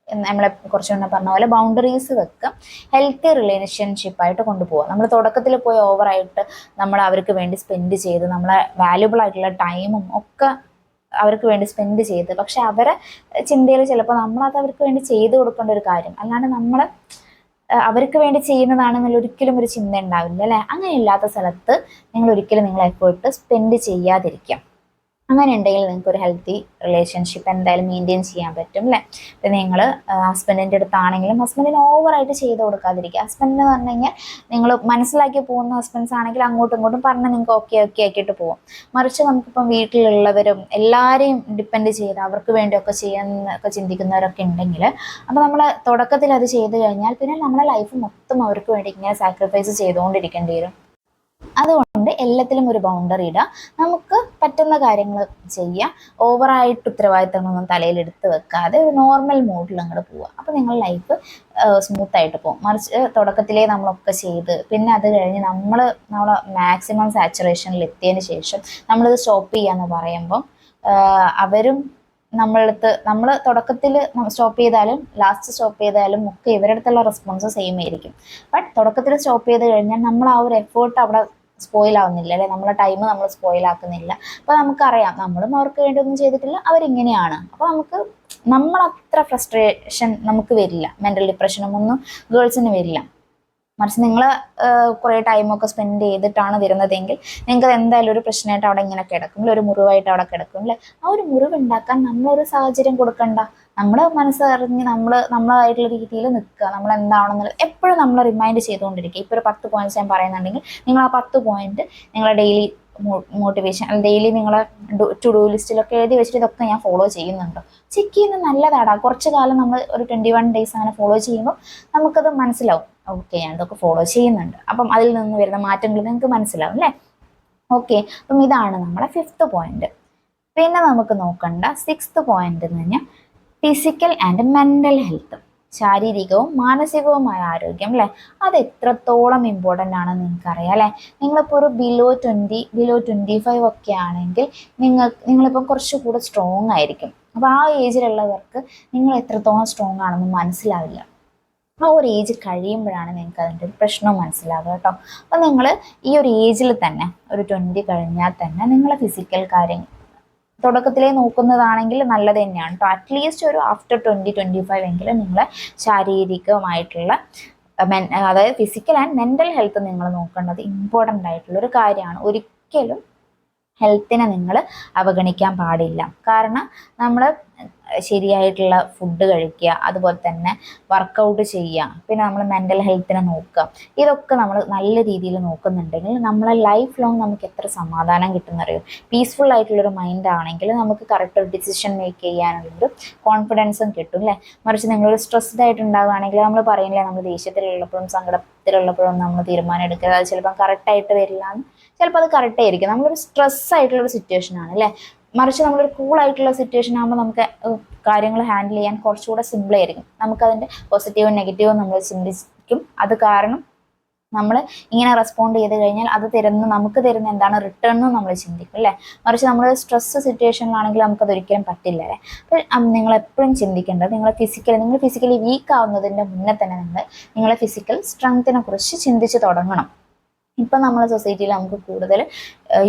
നമ്മളെ കുറച്ച് മുന്നേ പറഞ്ഞ പോലെ ബൗണ്ടറീസ് വെക്കുക, ഹെൽത്തി റിലേഷൻഷിപ്പായിട്ട് കൊണ്ടുപോകുക. നമ്മൾ തുടക്കത്തിൽ പോയി ഓവറായിട്ട് നമ്മൾ അവർക്ക് വേണ്ടി സ്പെൻഡ് ചെയ്ത് നമ്മളെ വാല്യുബിൾ ആയിട്ടുള്ള ടൈമും ഒക്കെ അവർക്ക് വേണ്ടി സ്പെൻഡ് ചെയ്ത്, പക്ഷെ അവരെ ചിന്തയിൽ ചിലപ്പോൾ നമ്മളത് അവർക്ക് വേണ്ടി ചെയ്തു കൊടുക്കേണ്ട ഒരു കാര്യം, അല്ലാണ്ട് നമ്മൾ അവർക്ക് വേണ്ടി ചെയ്യുന്നതാണെന്നുള്ള ഒരിക്കലും ഒരു ചിന്ത ഉണ്ടാവില്ല അല്ലേ. അങ്ങനെ ഇല്ലാത്ത സ്ഥലത്ത് നിങ്ങൾ ഒരിക്കലും നിങ്ങൾ എഫേർട്ട് സ്പെൻഡ് ചെയ്യാതിരിക്കുക. അങ്ങനെ ഉണ്ടെങ്കിൽ നിങ്ങൾക്ക് ഒരു ഹെൽത്തി റിലേഷൻഷിപ്പ് എന്തായാലും മെയിൻറ്റെയിൻ ചെയ്യാൻ പറ്റും അല്ലേ. ഇപ്പം നിങ്ങൾ ഹസ്ബൻഡിൻ്റെ അടുത്താണെങ്കിലും ഹസ്ബൻഡിന് ഓവറായിട്ട് ചെയ്ത് കൊടുക്കാതിരിക്കുക. ഹസ്ബൻഡിന് പറഞ്ഞു കഴിഞ്ഞാൽ നിങ്ങൾ മനസ്സിലാക്കി പോകുന്ന ഹസ്ബൻഡ്സ് ആണെങ്കിൽ അങ്ങോട്ടും ഇങ്ങോട്ടും പറഞ്ഞ് നിങ്ങൾക്ക് ഓക്കെ ആക്കിയിട്ട് പോകും. മറിച്ച് നമുക്കിപ്പം വീട്ടിലുള്ളവരും എല്ലാവരെയും ഡിപ്പെൻഡ് ചെയ്ത് അവർക്ക് വേണ്ടിയൊക്കെ ചെയ്യാനൊക്കെ ചിന്തിക്കുന്നവരൊക്കെ ഉണ്ടെങ്കിൽ, അപ്പോൾ നമ്മൾ തുടക്കത്തിൽ അത് ചെയ്ത് കഴിഞ്ഞാൽ പിന്നെ നമ്മളെ ലൈഫ് മൊത്തം അവർക്ക് വേണ്ടി ഇങ്ങനെ സാക്രിഫൈസ് ചെയ്തുകൊണ്ടിരിക്കേണ്ടി വരും. അതുകൊണ്ട് എല്ലാത്തിലും ഒരു ബൗണ്ടറി ഇടുക. നമുക്ക് പറ്റുന്ന കാര്യങ്ങൾ ചെയ്യാം. ഓവറായിട്ട് ഉത്തരവാദിത്തങ്ങളൊന്നും തലയിലെടുത്ത് വെക്കാതെ ഒരു നോർമൽ മൂഡിൽ അങ്ങോട്ട് പോവുക. അപ്പോൾ നിങ്ങളുടെ ലൈഫ് സ്മൂത്തായിട്ട് പോകും. മറിച്ച് തുടക്കത്തിലേ നമ്മളൊക്കെ ചെയ്ത് പിന്നെ അത് കഴിഞ്ഞ് നമ്മളെ മാക്സിമം സാച്ചുറേഷനിൽ എത്തിയതിന് ശേഷം നമ്മളിത് സ്റ്റോപ്പ് ചെയ്യാന്ന് പറയുമ്പം അവരും നമ്മൾ തുടക്കത്തിൽ സ്റ്റോപ്പ് ചെയ്താലും ലാസ്റ്റ് സ്റ്റോപ്പ് ചെയ്താലും ഒക്കെ ഇവരുടെ അടുത്തുള്ള റെസ്പോൺസ് സെയിം ആയിരിക്കും. ബട്ട് തുടക്കത്തിൽ സ്റ്റോപ്പ് ചെയ്ത് കഴിഞ്ഞാൽ നമ്മൾ ആ ഒരു എഫേർട്ട് അവിടെ സ്പോയിൽ ആവുന്നില്ല അല്ലെ, നമ്മളെ ടൈം നമ്മൾ സ്പോയിൽ ആക്കുന്നില്ല. അപ്പോൾ നമുക്കറിയാം നമ്മളും അവർക്ക് വേണ്ടി ഒന്നും ചെയ്തിട്ടില്ല, അവരിങ്ങനെയാണ്. അപ്പോൾ നമ്മളത്ര ഫ്രസ്ട്രേഷൻ നമുക്ക് വരില്ല, മെൻ്റൽ ഡിപ്രഷനും ഒന്നും ഗേൾസിന് വരില്ല. മറിച്ച് നിങ്ങൾ കുറേ ടൈമൊക്കെ സ്പെൻഡ് ചെയ്തിട്ടാണ് വരുന്നതെങ്കിൽ നിങ്ങൾക്ക് എന്തായാലും ഒരു പ്രശ്നമായിട്ട് അവിടെ ഇങ്ങനെ കിടക്കും, ഒരു മുറിവായിട്ട് അവിടെ കിടക്കും അല്ലേ. ആ ഒരു മുറിവ് ഉണ്ടാക്കാൻ നമ്മളൊരു സാഹചര്യം കൊടുക്കണ്ട. നമ്മൾ മനസ്സറിഞ്ഞ് നമ്മളായിട്ടുള്ള രീതിയിൽ നിൽക്കുക. നമ്മൾ എന്താണെന്നുള്ളത് എപ്പോഴും നമ്മൾ റിമൈൻഡ് ചെയ്തുകൊണ്ടിരിക്കുക. ഇപ്പോൾ ഒരു 10 പോയിന്റ്സ് ഞാൻ പറയുന്നുണ്ടെങ്കിൽ നിങ്ങൾ ആ 10 പോയിന്റ് നിങ്ങളെ ഡെയിലി മോട്ടിവേഷൻ ഡെയിലി നിങ്ങളെ ടു ഡു ലിസ്റ്റിലൊക്കെ എഴുതി വെച്ചിട്ട് ഇതൊക്കെ ഞാൻ ഫോളോ ചെയ്യുന്നുണ്ടോ ചെക്ക് ചെയ്യുന്നത് നല്ലതാടാ. കുറച്ച് കാലം നമ്മൾ ഒരു 21 ഡേയ്സ് അങ്ങനെ ഫോളോ ചെയ്യുമ്പോൾ നമുക്കത് മനസ്സിലാവും, ഓക്കെ ഞാൻ ഇതൊക്കെ ഫോളോ ചെയ്യുന്നുണ്ട്. അപ്പം അതിൽ നിന്ന് വരുന്ന മാറ്റങ്ങൾ നിങ്ങൾക്ക് മനസ്സിലാവും അല്ലേ. ഓക്കെ, അപ്പം ഇതാണ് നമ്മളെ 5th പോയിന്റ്. പിന്നെ നമുക്ക് നോക്കണ്ട 6th പോയിന്റ് എന്ന് പറഞ്ഞാൽ ഫിസിക്കൽ ആൻഡ് മെന്റൽ ഹെൽത്ത്, ശാരീരികവും മാനസികവുമായ ആരോഗ്യം അല്ലെ. അത് എത്രത്തോളം ഇമ്പോർട്ടൻ്റ് ആണെന്ന് നിങ്ങൾക്കറിയാം അല്ലെ. നിങ്ങളിപ്പോൾ ഒരു ബിലോ 25 ഒക്കെ ആണെങ്കിൽ നിങ്ങളിപ്പോൾ കുറച്ചുകൂടെ സ്ട്രോങ് ആയിരിക്കും. അപ്പോൾ ആ ഏജിലുള്ളവർക്ക് നിങ്ങൾ എത്രത്തോളം സ്ട്രോങ് ആണെന്ന് മനസ്സിലാവില്ല. ആ ഒരു ഏജ് കഴിയുമ്പോഴാണ് നിങ്ങൾക്ക് അതിൻ്റെ ഒരു പ്രശ്നം മനസ്സിലാവുക കേട്ടോ. അപ്പം നിങ്ങൾ ഈ ഒരു ഏജിൽ തന്നെ ഒരു 20 കഴിഞ്ഞാൽ തന്നെ നിങ്ങളെ ഫിസിക്കൽ കാര്യങ്ങൾ തുടക്കത്തിലേ നോക്കുന്നതാണെങ്കിൽ നല്ലത് തന്നെയാണ് കേട്ടോ. അറ്റ്ലീസ്റ്റ് ഒരു ആഫ്റ്റർ 20-25 എങ്കിലും നിങ്ങളെ ശാരീരികമായിട്ടുള്ള അതായത് ഫിസിക്കൽ ആൻഡ് മെൻ്റൽ ഹെൽത്ത് നിങ്ങൾ നോക്കേണ്ടത് ഇമ്പോർട്ടൻ്റ് ആയിട്ടുള്ള ഒരു കാര്യമാണ്. ഒരിക്കലും ഹെൽത്തിനെ നിങ്ങൾ അവഗണിക്കാൻ പാടില്ല. കാരണം നമ്മൾ ശരിയായിട്ടുള്ള ഫുഡ് കഴിക്കുക, അതുപോലെ തന്നെ വർക്കൗട്ട് ചെയ്യുക, പിന്നെ നമ്മൾ മെൻ്റൽ ഹെൽത്തിനെ നോക്കുക. ഇതൊക്കെ നമ്മൾ നല്ല രീതിയിൽ നോക്കുന്നുണ്ടെങ്കിൽ നമ്മളെ ലൈഫ് ലോങ് നമുക്ക് എത്ര സമാധാനം കിട്ടുന്നറിയോ. പീസ്ഫുൾ ആയിട്ടുള്ളൊരു മൈൻഡ് ആണെങ്കിൽ നമുക്ക് കറക്റ്റ് ഒരു ഡിസിഷൻ മേക്ക് ചെയ്യാനുള്ളൊരു കോൺഫിഡൻസും കിട്ടും അല്ലേ. മറിച്ച് നിങ്ങളൊരു സ്ട്രെസ്ഡ് ആയിട്ടുണ്ടാവുകയാണെങ്കിൽ നമ്മൾ പറയുന്നില്ല, നമ്മൾ ദേഷ്യത്തിലുള്ളപ്പോഴും സങ്കടത്തിലുള്ളപ്പോഴും നമ്മൾ തീരുമാനം എടുക്കുക, അത് ചിലപ്പോൾ കറക്റ്റായിട്ട് വരില്ല, ചിലപ്പോൾ അത് കറക്റ്റ് ആയിരിക്കും. നമ്മളൊരു സ്ട്രെസ് ആയിട്ടുള്ളൊരു സിറ്റുവേഷൻ ആണ് അല്ലേ. മറിച്ച് നമ്മളൊരു കൂൾ ആയിട്ടുള്ള സിറ്റുവേഷൻ ആകുമ്പോൾ നമുക്ക് കാര്യങ്ങൾ ഹാൻഡിൽ ചെയ്യാൻ കുറച്ചുകൂടെ സിമ്പിളായിരിക്കും. നമുക്കതിൻ്റെ പോസിറ്റീവും നെഗറ്റീവും നമ്മൾ ചിന്തിക്കും. അത് കാരണം നമ്മൾ ഇങ്ങനെ റെസ്പോണ്ട് ചെയ്ത് കഴിഞ്ഞാൽ അത് നമുക്ക് തരുന്ന എന്താണ് റിട്ടേൺ എന്നും നമ്മൾ ചിന്തിക്കും അല്ലേ. മറിച്ച് നമ്മൾ സ്ട്രെസ് സിറ്റുവേഷനിലാണെങ്കിൽ നമുക്കതൊരിക്കലും പറ്റില്ല അല്ലേ. അപ്പോൾ നിങ്ങൾ എപ്പോഴും ചിന്തിക്കേണ്ടത് നിങ്ങൾ ഫിസിക്കലി വീക്ക് ആവുന്നതിൻ്റെ മുന്നേ തന്നെ നിങ്ങളെ ഫിസിക്കൽ സ്ട്രെങ്ത്തിനെ കുറിച്ച് ചിന്തിച്ച് തുടങ്ങണം. ഇപ്പം നമ്മളെ സൊസൈറ്റിയിൽ നമുക്ക് കൂടുതൽ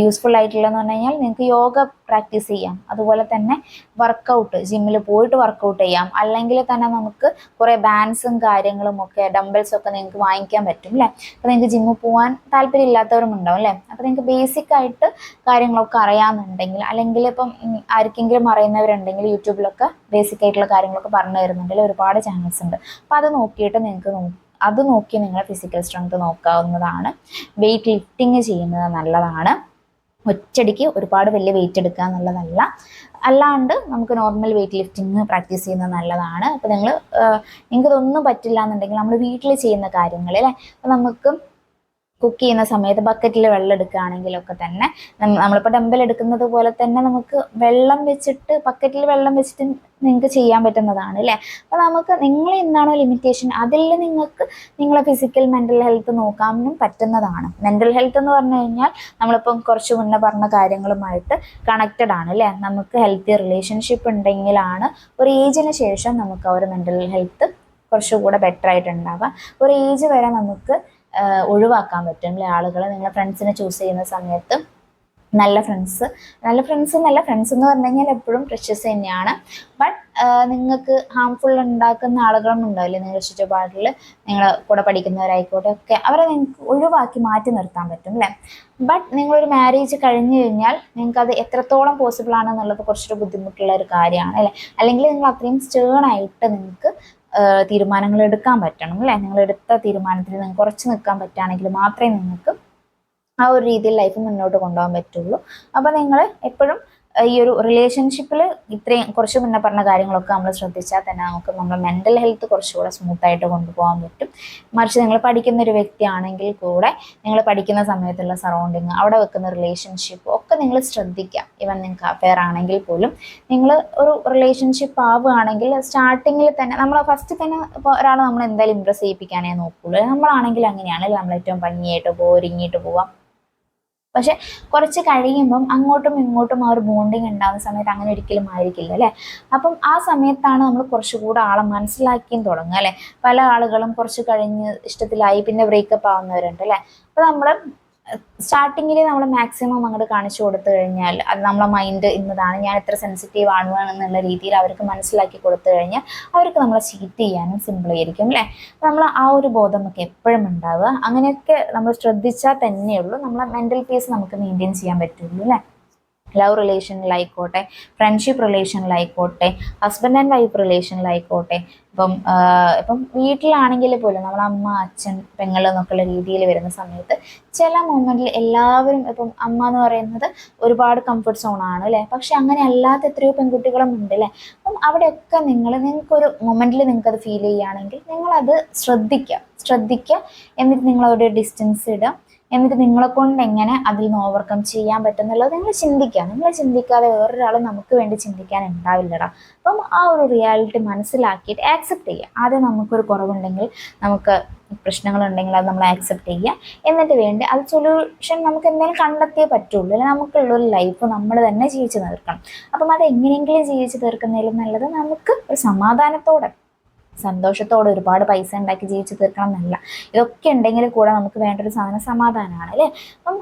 യൂസ്ഫുൾ ആയിട്ടുള്ളതെന്ന് പറഞ്ഞു കഴിഞ്ഞാൽ നിങ്ങൾക്ക് യോഗ പ്രാക്ടീസ് ചെയ്യാം, അതുപോലെ തന്നെ വർക്കൗട്ട്, ജിമ്മിൽ പോയിട്ട് വർക്കൗട്ട് ചെയ്യാം, അല്ലെങ്കിൽ തന്നെ നമുക്ക് കുറേ ബാൻഡ്സും കാര്യങ്ങളും ഒക്കെ ഡംബിൾസും ഒക്കെ നിങ്ങൾക്ക് വാങ്ങിക്കാൻ പറ്റും അല്ലേ. അപ്പോൾ നിങ്ങൾക്ക് ജിമ്മിൽ പോകാൻ താല്പര്യം ഇല്ലാത്തവരും ഉണ്ടാവും അല്ലേ. അപ്പോൾ നിങ്ങൾക്ക് ബേസിക് ആയിട്ട് കാര്യങ്ങളൊക്കെ അറിയാമെന്നുണ്ടെങ്കിൽ, അല്ലെങ്കിൽ ഇപ്പം ആർക്കെങ്കിലും അറിയുന്നവരുണ്ടെങ്കിൽ യൂട്യൂബിലൊക്കെ ബേസിക് ആയിട്ടുള്ള കാര്യങ്ങളൊക്കെ പറഞ്ഞു തരുന്നുണ്ടെങ്കിൽ ഒരുപാട് ചാനൽസ് ഉണ്ട്. അപ്പോൾ അത് നോക്കിയിട്ട് അത് നോക്കി നിങ്ങളെ ഫിസിക്കൽ സ്ട്രെങ്ത് നോക്കാവുന്നതാണ്. വെയിറ്റ് ലിഫ്റ്റിങ് ചെയ്യുന്നത് നല്ലതാണ്. ഒറ്റയടിക്ക് ഒരുപാട് വലിയ വെയിറ്റ് എടുക്കുക എന്നുള്ളതല്ല, അല്ലാണ്ട് നമുക്ക് നോർമൽ വെയിറ്റ് ലിഫ്റ്റിംഗ് പ്രാക്ടീസ് ചെയ്യുന്നത് നല്ലതാണ്. അപ്പോൾ നിങ്ങൾക്ക് ഇതൊന്നും പറ്റില്ല എന്നുണ്ടെങ്കിൽ നമ്മൾ വീട്ടിൽ ചെയ്യുന്ന കാര്യങ്ങൾ അല്ലേ. അപ്പോൾ നമുക്ക് കുക്ക് ചെയ്യുന്ന സമയത്ത് ബക്കറ്റിൽ വെള്ളം എടുക്കുകയാണെങ്കിലൊക്കെ തന്നെ നമ്മളിപ്പോൾ ഡംബൽ എടുക്കുന്നത് പോലെ തന്നെ നമുക്ക് ബക്കറ്റിൽ വെള്ളം വെച്ചിട്ട് നിങ്ങൾക്ക് ചെയ്യാൻ പറ്റുന്നതാണ് അല്ലേ. അപ്പോൾ നമുക്ക് നിങ്ങൾ എന്താണോ ലിമിറ്റേഷൻ അതിൽ നിങ്ങൾക്ക് നിങ്ങളെ ഫിസിക്കൽ മെൻ്റൽ ഹെൽത്ത് നോക്കാനും പറ്റുന്നതാണ്. മെൻ്റൽ ഹെൽത്ത് എന്ന് പറഞ്ഞു കഴിഞ്ഞാൽ നമ്മളിപ്പം കുറച്ച് മുന്നേ പറഞ്ഞ കാര്യങ്ങളുമായിട്ട് കണക്റ്റഡ് ആണ് അല്ലേ. നമുക്ക് ഹെൽത്തി റിലേഷൻഷിപ്പ് ഉണ്ടെങ്കിലാണ് ഒരു ഏജിന് ശേഷം നമുക്ക് ആ ഒരു മെൻ്റൽ ഹെൽത്ത് കുറച്ചുകൂടെ ബെറ്റർ ആയിട്ടുണ്ടാവുക. ഒരു ഏജ് വരെ നമുക്ക് ഒഴിവാക്കാൻ പറ്റും അല്ലേ ആളുകൾ. നിങ്ങളെ ഫ്രണ്ട്സിനെ ചൂസ് ചെയ്യുന്ന സമയത്ത് നല്ല ഫ്രണ്ട്സ് എന്നല്ല, ഫ്രണ്ട്സ് എന്ന് പറഞ്ഞു കഴിഞ്ഞാൽ എപ്പോഴും പ്രഷ്യസ് തന്നെയാണ്. ബട്ട് നിങ്ങൾക്ക് ഹാംഫുൾ ഉണ്ടാക്കുന്ന ആളുകളും ഉണ്ടാവില്ലേ നിങ്ങളുടെ ചുറ്റുപാടിൽ, നിങ്ങളെ കൂടെ പഠിക്കുന്നവരായിക്കോട്ടെ ഒക്കെ, അവരെ നിങ്ങൾക്ക് ഒഴിവാക്കി മാറ്റി നിർത്താൻ പറ്റും അല്ലേ. ബട്ട് നിങ്ങളൊരു മാരേജ് കഴിഞ്ഞു കഴിഞ്ഞാൽ നിങ്ങൾക്കത് എത്രത്തോളം പോസിബിൾ ആണെന്നുള്ളത് കുറച്ചൊരു ബുദ്ധിമുട്ടുള്ള ഒരു കാര്യമാണ് അല്ലേ. അല്ലെങ്കിൽ നിങ്ങൾ അത്രയും സ്റ്റേണായിട്ട് നിങ്ങൾക്ക് തീരുമാനങ്ങൾ എടുക്കാൻ പറ്റണം അല്ലേ. നിങ്ങൾ എടുത്ത തീരുമാനത്തിൽ നിങ്ങൾക്ക് കുറച്ച് നിൽക്കാൻ പറ്റുകയാണെങ്കിൽ മാത്രമേ നിങ്ങൾക്ക് ആ ഒരു രീതിയിൽ ലൈഫ് മുന്നോട്ട് കൊണ്ടുപോകാൻ പറ്റുള്ളൂ. അപ്പോൾ നിങ്ങൾ എപ്പോഴും ഈ ഒരു റിലേഷൻഷിപ്പിൽ ഇത്രയും കുറച്ച് മുന്നേ പറഞ്ഞ കാര്യങ്ങളൊക്കെ നമ്മൾ ശ്രദ്ധിച്ചാൽ തന്നെ നമുക്ക് നമ്മുടെ മെൻ്റൽ ഹെൽത്ത് കുറച്ചുകൂടെ സ്മൂത്തായിട്ട് കൊണ്ടുപോകാൻ പറ്റും. മറിച്ച് നിങ്ങൾ പഠിക്കുന്ന ഒരു വ്യക്തിയാണെങ്കിൽ കൂടെ നിങ്ങൾ പഠിക്കുന്ന സമയത്തുള്ള സറൗണ്ടിങ്, അവിടെ വെക്കുന്ന റിലേഷൻഷിപ്പ് ഒക്കെ നിങ്ങൾ ശ്രദ്ധിക്കുക. ഈവൻ നിങ്ങൾക്ക് അഫെയർ ആണെങ്കിൽ പോലും നിങ്ങൾ ഒരു റിലേഷൻഷിപ്പ് ആവുകയാണെങ്കിൽ സ്റ്റാർട്ടിങ്ങിൽ തന്നെ നമ്മൾ ഫസ്റ്റ് തന്നെ ഇപ്പോൾ ഒരാളെ നമ്മൾ എന്തായാലും ഇമ്പ്രസ് ചെയ്യിപ്പിക്കാനേ നോക്കുള്ളൂ. നമ്മളാണെങ്കിൽ അങ്ങനെയാണെങ്കിൽ നമ്മൾ ഏറ്റവും ഭംഗിയായിട്ട് ഒരുങ്ങിയിട്ട് പോവാം. പക്ഷെ കുറച്ച് കഴിയുമ്പം അങ്ങോട്ടും ഇങ്ങോട്ടും ആ ഒരു ബോണ്ടിങ് ഉണ്ടാകുന്ന സമയത്ത് അങ്ങനെ ഒരിക്കലും ആയിരിക്കില്ല അല്ലേ. അപ്പം ആ സമയത്താണ് നമ്മൾ കുറച്ചുകൂടെ ആളെ മനസ്സിലാക്കിയും തുടങ്ങുക അല്ലേ. പല ആളുകളും കുറച്ച് കഴിഞ്ഞ് ഇഷ്ടത്തിലായി പിന്നെ ബ്രേക്കപ്പ് ആവുന്നവരുണ്ട് അല്ലേ. അപ്പോൾ നമ്മൾ സ്റ്റാർട്ടിങ്ങിൽ നമ്മൾ മാക്സിമം അങ്ങോട്ട് കാണിച്ചു കൊടുത്തു കഴിഞ്ഞാൽ അത് നമ്മളെ മൈൻഡ് ഇന്നതാണ്, ഞാൻ എത്ര സെൻസിറ്റീവ് ആണെന്നുള്ള രീതിയിൽ അവർക്ക് മനസ്സിലാക്കി കൊടുത്തു കഴിഞ്ഞാൽ അവർക്ക് നമ്മളെ ചീറ്റ് ചെയ്യാനും സിമ്പിളായിരിക്കും അല്ലേ. നമ്മൾ ആ ഒരു ബോധം നമുക്ക് എപ്പോഴും ഉണ്ടാവുക. അങ്ങനെയൊക്കെ നമ്മൾ ശ്രദ്ധിച്ചാൽ തന്നെയുള്ളൂ നമ്മളെ മെൻ്റൽ പീസ് നമുക്ക് മെയിൻറ്റെയിൻ ചെയ്യാൻ പറ്റുള്ളൂ അല്ലേ. ലവ് റിലേഷനിലായിക്കോട്ടെ, ഫ്രണ്ട്ഷിപ്പ് റിലേഷനിലായിക്കോട്ടെ, ഹസ്ബൻഡ് ആൻഡ് വൈഫ് റിലേഷനിലായിക്കോട്ടെ, ഇപ്പം വീട്ടിലാണെങ്കിൽ പോലും നമ്മൾ അമ്മ അച്ഛൻ പെങ്ങൾ എന്നൊക്കെയുള്ള രീതിയിൽ വരുന്ന സമയത്ത് ചില മൊമെൻറ്റിൽ എല്ലാവരും ഇപ്പം അമ്മ എന്ന് പറയുന്നത് ഒരുപാട് കംഫർട്ട് സോണാണ് അല്ലേ. പക്ഷെ അങ്ങനെ അല്ലാത്ത എത്രയോ പെൺകുട്ടികളും ഉണ്ട് അല്ലേ. അപ്പം അവിടെയൊക്കെ നിങ്ങൾക്കൊരു മൊമെൻറ്റിൽ നിങ്ങൾക്കത് ഫീൽ ചെയ്യുകയാണെങ്കിൽ നിങ്ങളത് ശ്രദ്ധിക്കുക. എന്നിട്ട് നിങ്ങളവിടെ ഡിസ്റ്റൻസ് ഇടുക. എന്നിട്ട് നിങ്ങളെ കൊണ്ട് എങ്ങനെ അതിൽ നിന്ന് ഓവർകം ചെയ്യാൻ പറ്റുന്നുള്ളത് നിങ്ങൾ ചിന്തിക്കുക. നിങ്ങൾ ചിന്തിക്കാതെ വേറൊരാൾ നമുക്ക് വേണ്ടി ചിന്തിക്കാൻ ഉണ്ടാവില്ലടാ. അപ്പം ആ ഒരു റിയാലിറ്റി മനസ്സിലാക്കിയിട്ട് ആക്സെപ്റ്റ് ചെയ്യുക. ആദ്യം നമുക്കൊരു കുറവുണ്ടെങ്കിൽ, നമുക്ക് പ്രശ്നങ്ങളുണ്ടെങ്കിൽ അത് നമ്മൾ ആക്സെപ്റ്റ് ചെയ്യുക. എന്നിട്ട് വേണ്ടി അത് സൊല്യൂഷൻ നമുക്ക് എന്തെങ്കിലും കണ്ടെത്തിയേ പറ്റുള്ളൂ. അല്ലെങ്കിൽ നമുക്കുള്ളൊരു ലൈഫ് നമ്മൾ തന്നെ ജീവിച്ച് തീർക്കണം. അപ്പം അത് എങ്ങനെയെങ്കിലും ജീവിച്ച് തീർക്കുന്നതിലും നല്ലത് നമുക്ക് ഒരു സമാധാനത്തോടെ, സന്തോഷത്തോടെ, ഒരുപാട് പൈസ ഉണ്ടാക്കി ജീവിച്ച് തീർക്കണം എന്നല്ല. ഇതൊക്കെ ഉണ്ടെങ്കിൽ കൂടെ നമുക്ക് വേണ്ട ഒരു സാധനം സമാധാനമാണ് അല്ലേ. അപ്പം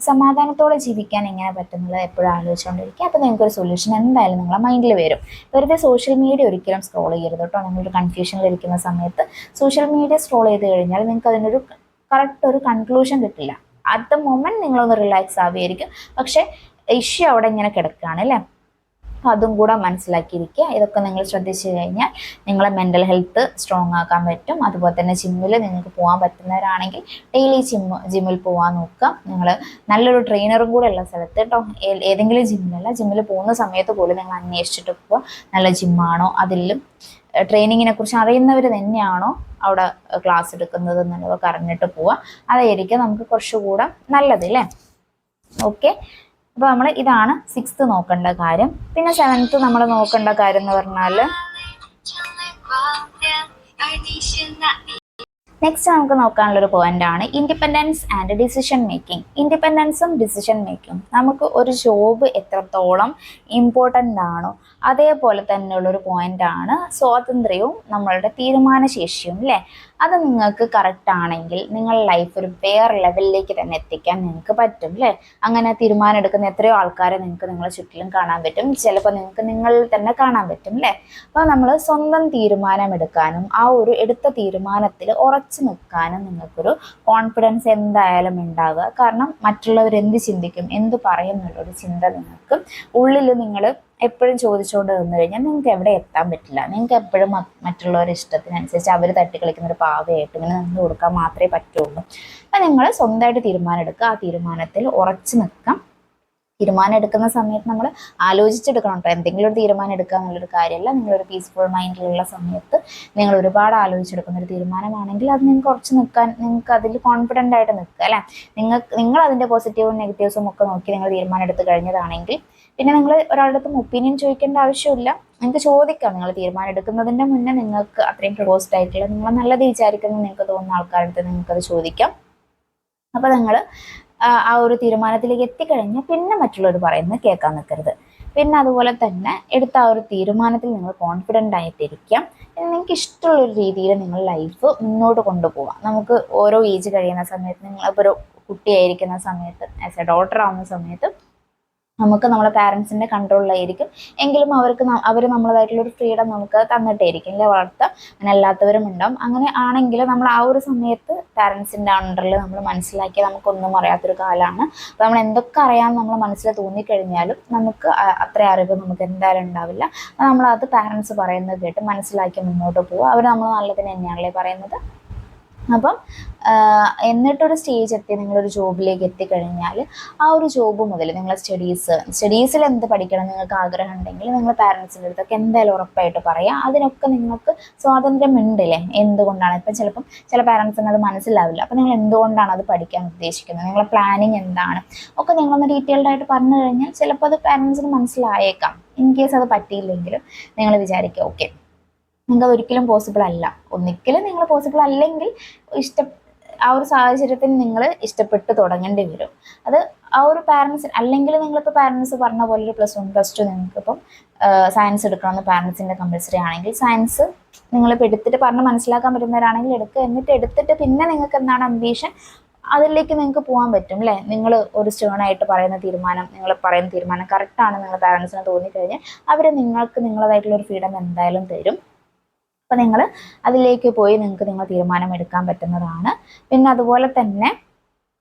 സമാധാനത്തോടെ ജീവിക്കാൻ എങ്ങനെ പറ്റുന്നത് എപ്പോഴും ആലോചിച്ചുകൊണ്ടിരിക്കുക. അപ്പം നിങ്ങൾക്കൊരു സൊല്യൂഷൻ എന്തായാലും നിങ്ങളെ മൈൻഡിൽ വരും. വെറുതെ സോഷ്യൽ മീഡിയ ഒരിക്കലും സ്ക്രോൾ ചെയ്യരുത് കേട്ടോ. നിങ്ങളൊരു കൺഫ്യൂഷനിലിരിക്കുന്ന സമയത്ത് സോഷ്യൽ മീഡിയ സ്ക്രോൾ ചെയ്ത് കഴിഞ്ഞാൽ നിങ്ങൾക്ക് അതിനൊരു കറക്റ്റ് ഒരു കൺക്ലൂഷൻ കിട്ടില്ല. അറ്റ് ദ മൊമെന്റ് നിങ്ങളൊന്ന് റിലാക്സ് ആവുമായിരിക്കും, പക്ഷേ ഇഷ്യൂ അവിടെ ഇങ്ങനെ കിടക്കുകയാണ് അല്ലേ. അപ്പോൾ അതും കൂടെ മനസ്സിലാക്കിയിരിക്കുക. ഇതൊക്കെ നിങ്ങൾ ശ്രദ്ധിച്ചു കഴിഞ്ഞാൽ നിങ്ങളെ മെൻ്റൽ ഹെൽത്ത് സ്ട്രോങ് ആക്കാൻ പറ്റും. അതുപോലെ തന്നെ ജിമ്മിൽ നിങ്ങൾക്ക് പോകാൻ പറ്റുന്നവരാണെങ്കിൽ ഡെയിലി ജിമ്മിൽ പോകാൻ നോക്കുക. നിങ്ങൾ നല്ലൊരു ട്രെയിനറും കൂടെ ഉള്ള സ്ഥലത്ത് കേട്ടോ, ഏതെങ്കിലും ജിമ്മിലല്ല, ജിമ്മിൽ പോകുന്ന സമയത്ത് പോലും നിങ്ങൾ അന്വേഷിച്ചിട്ട് പോവുക. നല്ല ജിമ്മാണോ, അതിലും ട്രെയിനിങ്ങിനെ കുറിച്ച് അറിയുന്നവർ തന്നെയാണോ അവിടെ ക്ലാസ് എടുക്കുന്നത് എന്നുള്ളതൊക്കെ അറിഞ്ഞിട്ട് പോവുക. അതായിരിക്കും നമുക്ക് കുറച്ചുകൂടെ നല്ലത് അല്ലേ. ഓക്കെ, അപ്പോൾ നമ്മൾ ഇതാണ് 6th നോക്കേണ്ട കാര്യം. പിന്നെ 7th നമ്മൾ നോക്കേണ്ട കാര്യം എന്ന് പറഞ്ഞാൽ, നെക്സ്റ്റ് നമുക്ക് നോക്കാനുള്ളൊരു പോയിന്റാണ് ഇൻഡിപെൻഡൻസ് ആൻഡ് ഡിസിഷൻ മേക്കിംഗ്. ഇൻഡിപെൻഡൻസും ഡിസിഷൻ മേക്കിങ്ങും. നമുക്ക് ഒരു ജോബ് എത്രത്തോളം ഇമ്പോർട്ടൻ്റ് ആണോ അതേപോലെ തന്നെയുള്ളൊരു പോയിന്റാണ് സ്വാതന്ത്ര്യവും നമ്മളുടെ തീരുമാനശേഷിയും അല്ലേ. അത് നിങ്ങൾക്ക് കറക്റ്റ് ആണെങ്കിൽ നിങ്ങളുടെ ലൈഫ് ഒരു വേറെ ലെവലിലേക്ക് തന്നെ എത്തിക്കാൻ നിങ്ങൾക്ക് പറ്റും അല്ലേ. അങ്ങനെ തീരുമാനം എടുക്കുന്ന എത്രയോ ആൾക്കാരെ നിങ്ങൾക്ക് നിങ്ങളെ ചുറ്റിലും കാണാൻ പറ്റും. ചിലപ്പോൾ നിങ്ങൾക്ക് നിങ്ങളിൽ തന്നെ കാണാൻ പറ്റും അല്ലേ. അപ്പോൾ നമ്മൾ സ്വന്തം തീരുമാനം എടുക്കാനും ആ ഒരു എടുത്ത തീരുമാനത്തിൽ ഉറച്ചു നിൽക്കാനും നിങ്ങൾക്കൊരു കോൺഫിഡൻസ് എന്തായാലും ഉണ്ടാവുക. കാരണം മറ്റുള്ളവർ എന്ത് ചിന്തിക്കും, എന്ത് പറയും എന്നുള്ളൊരു ചിന്ത നിങ്ങൾക്ക് ഉള്ളിൽ നിങ്ങൾ എപ്പോഴും ചോദിച്ചുകൊണ്ട് നിന്ന് കഴിഞ്ഞാൽ നിങ്ങൾക്ക് എവിടെ എത്താൻ പറ്റില്ല. നിങ്ങൾക്ക് എപ്പോഴും മറ്റുള്ളവരുടെ ഇഷ്ടത്തിനനുസരിച്ച് അവർ തട്ടിക്കളിക്കുന്ന ഒരു പാവയായിട്ട് ഇങ്ങനെ നിന്ന് കൊടുക്കാൻ മാത്രമേ പറ്റുള്ളൂ. അപ്പം നിങ്ങൾ സ്വന്തമായിട്ട് തീരുമാനം എടുക്കുക, ആ തീരുമാനത്തിൽ ഉറച്ചു നിൽക്കാം. തീരുമാനം എടുക്കുന്ന സമയത്ത് നമ്മൾ ആലോചിച്ചെടുക്കണം കേട്ടോ. എന്തെങ്കിലും ഒരു തീരുമാനം എടുക്കുക എന്നുള്ളൊരു കാര്യമല്ല. നിങ്ങളൊരു പീസ്ഫുൾ മൈൻഡിലുള്ള സമയത്ത് നിങ്ങൾ ഒരുപാട് ആലോചിച്ചെടുക്കുന്ന ഒരു തീരുമാനമാണെങ്കിൽ അത് നിങ്ങൾക്ക് ഉറച്ച് നിൽക്കാൻ, നിങ്ങൾക്ക് അതിൽ കോൺഫിഡൻ്റ് ആയിട്ട് നിൽക്കുക അല്ലേ. നിങ്ങൾ അതിൻ്റെ പോസിറ്റീവും നെഗറ്റീവ്സും ഒക്കെ നോക്കി നിങ്ങൾ തീരുമാനം എടുത്ത് കഴിഞ്ഞതാണെങ്കിൽ പിന്നെ നിങ്ങൾ ഒരാളുടെ അടുത്തും ഒപ്പീനിയൻ ചോദിക്കേണ്ട ആവശ്യമില്ല. നിങ്ങൾക്ക് ചോദിക്കാം. നിങ്ങൾ തീരുമാനം എടുക്കുന്നതിൻ്റെ മുന്നേ നിങ്ങൾക്ക് അത്രയും ക്ലോസ്ഡ് ആയിട്ടുള്ള, നിങ്ങളെ നല്ലത് വിചാരിക്കുന്നത് നിങ്ങൾക്ക് തോന്നുന്ന ആൾക്കാരുടെ അടുത്ത് നിങ്ങൾക്കത് ചോദിക്കാം. അപ്പോൾ നിങ്ങൾ ആ ഒരു തീരുമാനത്തിലേക്ക് എത്തിക്കഴിഞ്ഞാൽ പിന്നെ മറ്റുള്ളവർ പറയുന്നത് കേൾക്കാൻ നിൽക്കരുത്. പിന്നെ അതുപോലെ തന്നെ എടുത്ത ആ ഒരു തീരുമാനത്തിൽ നിങ്ങൾ കോൺഫിഡൻ്റ് ആയിട്ടിരിക്കാം. നിങ്ങൾക്ക് ഇഷ്ടമുള്ളൊരു രീതിയിൽ നിങ്ങൾ ലൈഫ് മുന്നോട്ട് കൊണ്ടുപോകാം. നമുക്ക് ഓരോ ഏജ് കഴിയുന്ന സമയത്ത്, നിങ്ങളിപ്പോൾ ഒരു കുട്ടിയായിരിക്കുന്ന സമയത്ത്, ആസ് എ ഡോട്ടർ ആവുന്ന സമയത്ത് നമുക്ക് നമ്മളെ പാരൻസിൻ്റെ കൺട്രോളിലായിരിക്കും. എങ്കിലും അവർ നമ്മളതായിട്ടുള്ളൊരു ഫ്രീഡം നമുക്ക് തന്നിട്ടായിരിക്കും അല്ലേ വളർത്തുക. അങ്ങനെ അല്ലാത്തവരും ഉണ്ടാവും. അങ്ങനെ ആണെങ്കിൽ നമ്മൾ ആ ഒരു സമയത്ത് പാരൻസിൻ്റെ അണ്ടറിൽ നമ്മൾ മനസ്സിലാക്കിയ നമുക്കൊന്നും അറിയാത്തൊരു കാലമാണ്. അപ്പോൾ നമ്മൾ എന്തൊക്കെ അറിയാമെന്ന് നമ്മൾ മനസ്സിൽ തോന്നിക്കഴിഞ്ഞാലും നമുക്ക് അത്ര അറിവ് നമുക്ക് എന്തായാലും ഉണ്ടാവില്ല. അപ്പോൾ നമ്മളത് പാരൻസ് പറയുന്നത് കേട്ട് മനസ്സിലാക്കി മുന്നോട്ട് പോവുക. അവർ നമ്മൾ നല്ലതിന് തന്നെയാണല്ലേ പറയുന്നത്. അപ്പം എന്നിട്ടൊരു സ്റ്റേജ് എത്തി നിങ്ങളൊരു ജോബിലേക്ക് എത്തിക്കഴിഞ്ഞാൽ ആ ഒരു ജോബ് മുതൽ നിങ്ങളെ സ്റ്റഡീസിൽ എന്ത് പഠിക്കണം നിങ്ങൾക്ക് ആഗ്രഹം ഉണ്ടെങ്കിൽ നിങ്ങൾ പാരൻസിൻ്റെ അടുത്തൊക്കെ എന്തായാലും ഉറപ്പായിട്ട് പറയാം. അതിനൊക്കെ നിങ്ങൾക്ക് സ്വാതന്ത്ര്യം ഉണ്ടല്ലേ. എന്തുകൊണ്ടാണ് ഇപ്പം ചിലപ്പം ചില പാരൻസിന് അത് മനസ്സിലാവില്ല. അപ്പം നിങ്ങൾ എന്തുകൊണ്ടാണ് അത് പഠിക്കാൻ ഉദ്ദേശിക്കുന്നത്, നിങ്ങളെ പ്ലാനിങ് എന്താണ് ഒക്കെ നിങ്ങളൊന്ന് ഡീറ്റെയിൽഡ് ആയിട്ട് പറഞ്ഞു കഴിഞ്ഞാൽ ചിലപ്പോൾ അത് പാരൻസിന് മനസ്സിലായേക്കാം. ഇൻ കേസ് അത് പറ്റിയില്ലെങ്കിലും നിങ്ങൾ വിചാരിക്കുക ഓക്കെ നിങ്ങൾക്ക് ഒരിക്കലും പോസിബിൾ അല്ല. ഒന്നിക്കലും നിങ്ങൾ പോസിബിൾ അല്ലെങ്കിൽ ആ ഒരു സാഹചര്യത്തിന് നിങ്ങൾ ഇഷ്ടപ്പെട്ട് തുടങ്ങേണ്ടി വരും. അത് ആ ഒരു പാരൻസ് അല്ലെങ്കിൽ നിങ്ങളിപ്പോൾ പാരൻസ് പറഞ്ഞ പോലെ ഒരു +1 +2 നിങ്ങൾക്കിപ്പം സയൻസ് എടുക്കണമെന്ന് പാരൻസിൻ്റെ കമ്പൽസറി ആണെങ്കിൽ സയൻസ് നിങ്ങളിപ്പോൾ എടുത്തിട്ട് പറഞ്ഞ് മനസ്സിലാക്കാൻ പറ്റുന്നവരാണെങ്കിൽ എടുക്കുക. എന്നിട്ട് എടുത്തിട്ട് പിന്നെ നിങ്ങൾക്ക് എന്താണ് അംബീഷൻ അതിലേക്ക് നിങ്ങൾക്ക് പോകാൻ പറ്റും അല്ലേ. നിങ്ങൾ ഒരു സ്റ്റേണായിട്ട് നിങ്ങൾ പറയുന്ന തീരുമാനം കറക്റ്റാണ് നിങ്ങൾ പാരൻസിന് തോന്നിക്കഴിഞ്ഞാൽ അവർ നിങ്ങൾക്ക് നിങ്ങളതായിട്ടുള്ള ഒരു ഫ്രീഡം എന്തായാലും തരും. അപ്പോൾ നിങ്ങൾ അതിലേക്ക് പോയി നിങ്ങൾക്ക് നിങ്ങൾ തീരുമാനം എടുക്കാൻ പറ്റുന്നതാണ്. പിന്നെ അതുപോലെ തന്നെ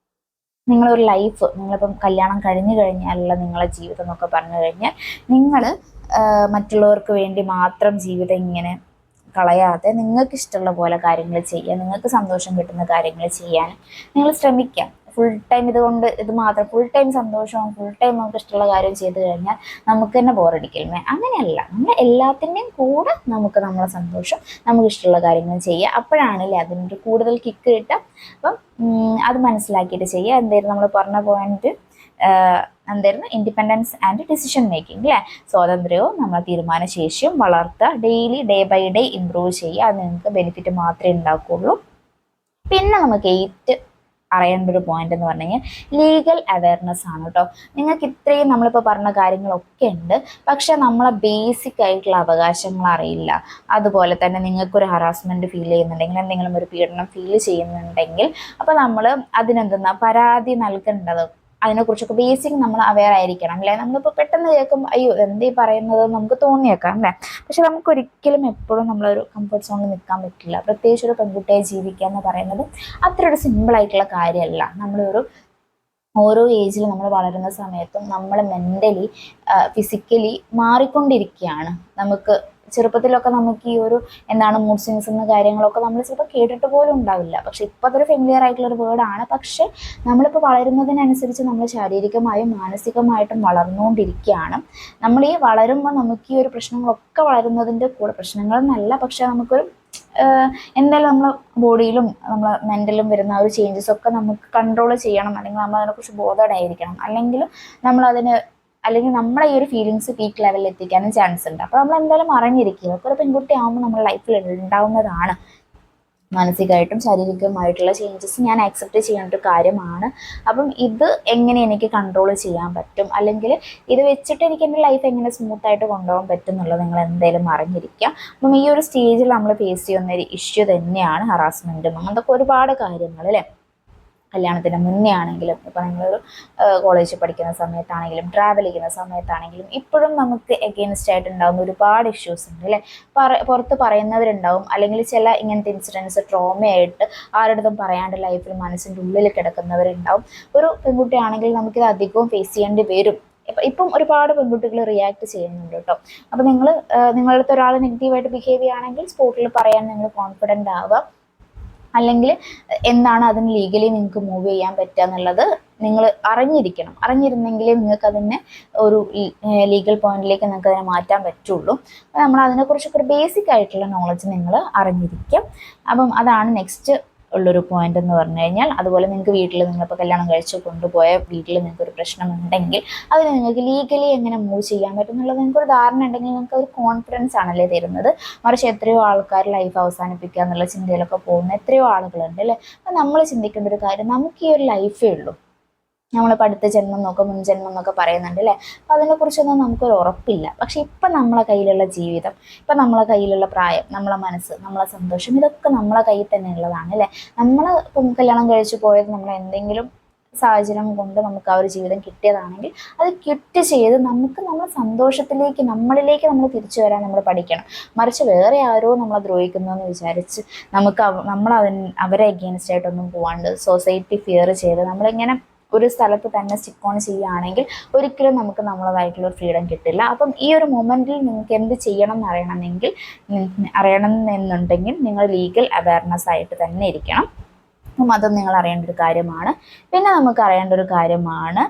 നിങ്ങളൊരു ലൈഫ്, നിങ്ങളിപ്പം കല്യാണം കഴിഞ്ഞു കഴിഞ്ഞാലുള്ള നിങ്ങളെ ജീവിതം എന്നൊക്കെ പറഞ്ഞു കഴിഞ്ഞാൽ നിങ്ങൾ മറ്റുള്ളവർക്ക് വേണ്ടി മാത്രം ജീവിതം ഇങ്ങനെ കളയാതെ നിങ്ങൾക്ക് ഇഷ്ടമുള്ള പോലെ കാര്യങ്ങൾ ചെയ്യാൻ, നിങ്ങൾക്ക് സന്തോഷം കിട്ടുന്ന കാര്യങ്ങൾ ചെയ്യാൻ നിങ്ങൾ ശ്രമിക്കാം. ഫുൾ ടൈം ഇത് മാത്രം ഫുൾ ടൈം സന്തോഷവും ഫുൾ ടൈം നമുക്ക് ഇഷ്ടമുള്ള കാര്യം ചെയ്ത് കഴിഞ്ഞാൽ നമുക്ക് തന്നെ ബോറടിക്കില്ലേ? അങ്ങനെയല്ല, നമ്മൾ എല്ലാത്തിൻ്റെയും കൂടെ നമുക്ക് നമ്മളെ സന്തോഷം, നമുക്ക് ഇഷ്ടമുള്ള കാര്യങ്ങൾ ചെയ്യുക. അപ്പോഴാണല്ലേ അതിനൊരു കൂടുതൽ കിക്ക് കിട്ടുക. അപ്പം അത് മനസ്സിലാക്കിയിട്ട് ചെയ്യുക. എന്തായാലും നമ്മൾ പറഞ്ഞ പോയിന്റ് എന്തായിരുന്നു? ഇൻഡിപെൻഡൻസ് ആൻഡ് ഡിസിഷൻ മേക്കിംഗ് അല്ലേ? സ്വാതന്ത്ര്യവും നമ്മളെ തീരുമാനശേഷിയും വളർത്തുക. Daily day by day improve ചെയ്യുക. അത് നിങ്ങൾക്ക് ബെനിഫിറ്റ് മാത്രമേ ഉണ്ടാക്കുകയുള്ളൂ. പിന്നെ നമുക്ക് അറിയേണ്ട ഒരു പോയിന്റ് എന്ന് പറഞ്ഞു കഴിഞ്ഞാൽ ലീഗൽ അവയർനെസ് ആണ് കേട്ടോ. നിങ്ങൾക്ക് ഇത്രയും നമ്മളിപ്പോൾ പറഞ്ഞ കാര്യങ്ങളൊക്കെ ഉണ്ട്, പക്ഷെ നമ്മളെ ബേസിക് ആയിട്ടുള്ള അവകാശങ്ങൾ അറിയില്ല. അതുപോലെ തന്നെ നിങ്ങൾക്കൊരു ഹറാസ്മെന്റ് ഫീൽ ചെയ്യുന്നുണ്ടെങ്കിൽ, എന്തെങ്കിലും ഒരു പീഡനം ഫീൽ ചെയ്യുന്നുണ്ടെങ്കിൽ, അപ്പോൾ നമ്മൾ അതിനെന്തെന്നാ പരാതി നൽകേണ്ടത്, അതിനെക്കുറിച്ചൊക്കെ ബേസിക് നമ്മൾ അവെയർ ആയിരിക്കണം അല്ലേ? നമ്മളിപ്പോൾ പെട്ടെന്ന് കേൾക്കുമ്പോൾ അയ്യോ എന്തീ പറയുന്നത് നമുക്ക് തോന്നിയേക്കാം അല്ലേ? പക്ഷെ നമുക്കൊരിക്കലും എപ്പോഴും നമ്മളൊരു കംഫർട്ട് സോണിൽ നിൽക്കാൻ പറ്റില്ല. പ്രത്യേകിച്ച് ഒരു പെൺകുട്ടിയെ ജീവിക്കുക എന്ന് പറയുന്നത് അത്ര ഒരു സിമ്പിളായിട്ടുള്ള കാര്യമല്ല. ഓരോ ഏജിൽ നമ്മൾ വളരുന്ന സമയത്തും നമ്മൾ മെൻ്റലി ഫിസിക്കലി മാറിക്കൊണ്ടിരിക്കുകയാണ്. നമുക്ക് ചെറുപ്പത്തിലൊക്കെ നമുക്ക് ഈ ഒരു മൂഡ് സ്വിങ്സ് എന്ന കാര്യങ്ങളൊക്കെ നമ്മൾ ചിലപ്പോൾ കേട്ടിട്ട് പോലും ഉണ്ടാവില്ല. പക്ഷെ ഇപ്പോൾ അതൊരു ഫെമിലിയർ ആയിട്ടുള്ളൊരു വേർഡാണ്. പക്ഷെ നമ്മളിപ്പോൾ വളരുന്നതിനനുസരിച്ച് നമ്മൾ ശാരീരികമായും മാനസികമായിട്ടും വളർന്നുകൊണ്ടിരിക്കുകയാണ്. നമ്മൾ ഈ വളരുമ്പോൾ നമുക്ക് ഈ ഒരു പ്രശ്നങ്ങളൊക്കെ വളരുന്നതിൻ്റെ കൂടെ, പ്രശ്നങ്ങളെന്നല്ല പക്ഷെ നമുക്കൊരു എന്തായാലും നമ്മളെ ബോഡിയിലും നമ്മളെ മെൻ്റലും വരുന്ന ഒരു ചേഞ്ചസ് ഒക്കെ നമുക്ക് കൺട്രോൾ ചെയ്യണം, അല്ലെങ്കിൽ നമ്മൾ അതിനെക്കുറിച്ച് ബോധേഡായിരിക്കണം. അല്ലെങ്കിൽ നമ്മളെ ഈ ഒരു ഫീലിങ്സ് പീക്ക് ലെവലിൽ എത്തിക്കാനും ചാൻസ് ഉണ്ട്. അപ്പോൾ നമ്മൾ എന്തായാലും അറിഞ്ഞിരിക്കുക. ഒക്കെ ഒരു പെൺകുട്ടി ആകുമ്പോൾ നമ്മുടെ ലൈഫിൽ ഉണ്ടാവുന്നതാണ്. മാനസികമായിട്ടും ശാരീരികമായിട്ടുള്ള ചേഞ്ചസ് ഞാൻ ആക്സെപ്റ്റ് ചെയ്യേണ്ട ഒരു കാര്യമാണ്. അപ്പം ഇത് എങ്ങനെ എനിക്ക് കൺട്രോൾ ചെയ്യാൻ പറ്റും, അല്ലെങ്കിൽ ഇത് വെച്ചിട്ട് എനിക്ക് എൻ്റെ ലൈഫ് എങ്ങനെ സ്മൂത്തായിട്ട് കൊണ്ടുപോകാൻ പറ്റും എന്നുള്ളത് നിങ്ങൾ എന്തായാലും അറിഞ്ഞിരിക്കുക. അപ്പം ഈ ഒരു സ്റ്റേജിൽ നമ്മൾ ഫേസ് ചെയ്യുന്ന ഒരു ഇഷ്യൂ തന്നെയാണ് ഹറാസ്മെൻറ്റും അങ്ങനത്തെ ഒരുപാട് കാര്യങ്ങൾ അല്ലേ? കല്യാണത്തിന് മുന്നേ ആണെങ്കിലും, ഇപ്പോൾ നിങ്ങളൊരു കോളേജിൽ പഠിക്കുന്ന സമയത്താണെങ്കിലും, ട്രാവൽ ചെയ്യുന്ന സമയത്താണെങ്കിലും, ഇപ്പോഴും നമുക്ക് എഗെയിൻസ്റ്റ് ആയിട്ട് ഉണ്ടാകുന്ന ഒരുപാട് ഇഷ്യൂസ് ഉണ്ട് അല്ലേ? പുറത്ത് പറയുന്നവരുണ്ടാവും, അല്ലെങ്കിൽ ചില ഇങ്ങനത്തെ ഇൻസിഡൻസ് ട്രോമയായിട്ട് ആരുടേതും പറയാണ്ട് ലൈഫിൽ മനസ്സിൻ്റെ ഉള്ളിൽ കിടക്കുന്നവരുണ്ടാവും. ഒരു പെൺകുട്ടിയാണെങ്കിൽ നമുക്കിത് അധികവും ഫേസ് ചെയ്യേണ്ടി വരും. ഇപ്പം ഒരുപാട് പെൺകുട്ടികൾ റിയാക്ട് ചെയ്യുന്നുണ്ട് കേട്ടോ. അപ്പോൾ നിങ്ങളുടെ അടുത്ത് ഒരാൾ നെഗറ്റീവായിട്ട് ബിഹേവ് ചെയ്യുകയാണെങ്കിൽ സ്പോട്ടിൽ പറയാൻ നിങ്ങൾ കോൺഫിഡൻ്റ് ആവുക. അല്ലെങ്കിൽ എന്താണ് അതിന് ലീഗലി നിങ്ങൾക്ക് മൂവ് ചെയ്യാൻ പറ്റുക എന്നുള്ളത് നിങ്ങൾ അറിഞ്ഞിരുന്നെങ്കിൽ നിങ്ങൾക്ക് അതിനെ ഒരു ലീഗൽ പോയിന്റിലേക്ക് നിങ്ങൾക്ക് അതിനെ മാറ്റാൻ പറ്റുള്ളൂ. അപ്പോൾ നമ്മൾ അതിനെക്കുറിച്ചൊക്കെ ഒരു ബേസിക് ആയിട്ടുള്ള നോളജ് നിങ്ങൾ അറിഞ്ഞിരിക്കും. അപ്പം അതാണ് നെക്സ്റ്റ് ഉള്ളൊരു പോയിന്റ് എന്ന് പറഞ്ഞു കഴിഞ്ഞാൽ. അതുപോലെ നിങ്ങൾക്ക് വീട്ടിൽ നിങ്ങളിപ്പോൾ കല്യാണം കഴിച്ച് കൊണ്ടുപോയ വീട്ടിൽ നിങ്ങൾക്കൊരു പ്രശ്നമുണ്ടെങ്കിൽ അതിന് നിങ്ങൾക്ക് ലീഗലി എങ്ങനെ മൂവ് ചെയ്യാൻ പറ്റും എന്നുള്ളത് നിങ്ങൾക്കൊരു ധാരണ ഉണ്ടെങ്കിൽ നിങ്ങൾക്ക് ഒരു കോൺഫിഡൻസ് ആണല്ലേ തരുന്നത്. മറിച്ച് എത്രയോ ആൾക്കാർ ലൈഫ് അവസാനിപ്പിക്കുക എന്നുള്ള ചിന്തയിലൊക്കെ പോകുന്ന എത്രയോ ആളുകളുണ്ട് അല്ലേ? അപ്പം നമ്മൾ ചിന്തിക്കേണ്ട ഒരു കാര്യം, നമുക്ക് ഈ ഒരു ലൈഫേ ഉള്ളൂ. നമ്മളിപ്പോൾ അടുത്ത ജന്മം നോക്കുക, മുൻ ജന്മം എന്നൊക്കെ പറയുന്നുണ്ട് അല്ലേ? അപ്പം അതിനെക്കുറിച്ചൊന്നും നമുക്കൊരു ഉറപ്പില്ല. പക്ഷെ ഇപ്പം നമ്മളെ കയ്യിലുള്ള ജീവിതം, ഇപ്പം നമ്മളെ കയ്യിലുള്ള പ്രായം, നമ്മളെ മനസ്സ്, നമ്മളെ സന്തോഷം, ഇതൊക്കെ നമ്മളെ കയ്യിൽ തന്നെ ഉള്ളതാണ് അല്ലേ? നമ്മൾ ഇപ്പം കല്യാണം കഴിച്ചു പോയത് നമ്മൾ എന്തെങ്കിലും സാഹചര്യം കൊണ്ട് നമുക്ക് ആ ഒരു ജീവിതം കിട്ടിയതാണെങ്കിൽ അത് ക്വിറ്റ് ചെയ്ത് നമ്മളെ സന്തോഷത്തിലേക്ക്, നമ്മളിലേക്ക് നമ്മൾ തിരിച്ചു വരാൻ നമ്മൾ പഠിക്കണം. മറിച്ച് വേറെ ആരോ നമ്മളെ ദ്രോഹിക്കുന്നു എന്ന് വിചാരിച്ച് അവരെ അഗെയിൻസ്റ്റ് ആയിട്ടൊന്നും പോവാണ്ട് സൊസൈറ്റി ഫിയർ ചെയ്ത് നമ്മളിങ്ങനെ ഒരു സ്ഥലത്ത് തന്നെ സ്റ്റിക്ക് ഓൺ ചെയ്യുകയാണെങ്കിൽ ഒരിക്കലും നമുക്ക് നമ്മളതായിട്ടുള്ള ഒരു ഫ്രീഡം കിട്ടില്ല. അപ്പം ഈ ഒരു മൊമെൻറ്റിൽ നിങ്ങൾക്ക് എന്ത് ചെയ്യണം അറിയണമെന്നുണ്ടെങ്കിൽ നിങ്ങൾ ലീഗൽ അവയർനെസ് ആയിട്ട് തന്നെ ഇരിക്കണം. അപ്പം അതും നിങ്ങൾ അറിയേണ്ട ഒരു കാര്യമാണ്. പിന്നെ നമുക്ക് അറിയേണ്ട ഒരു കാര്യമാണ്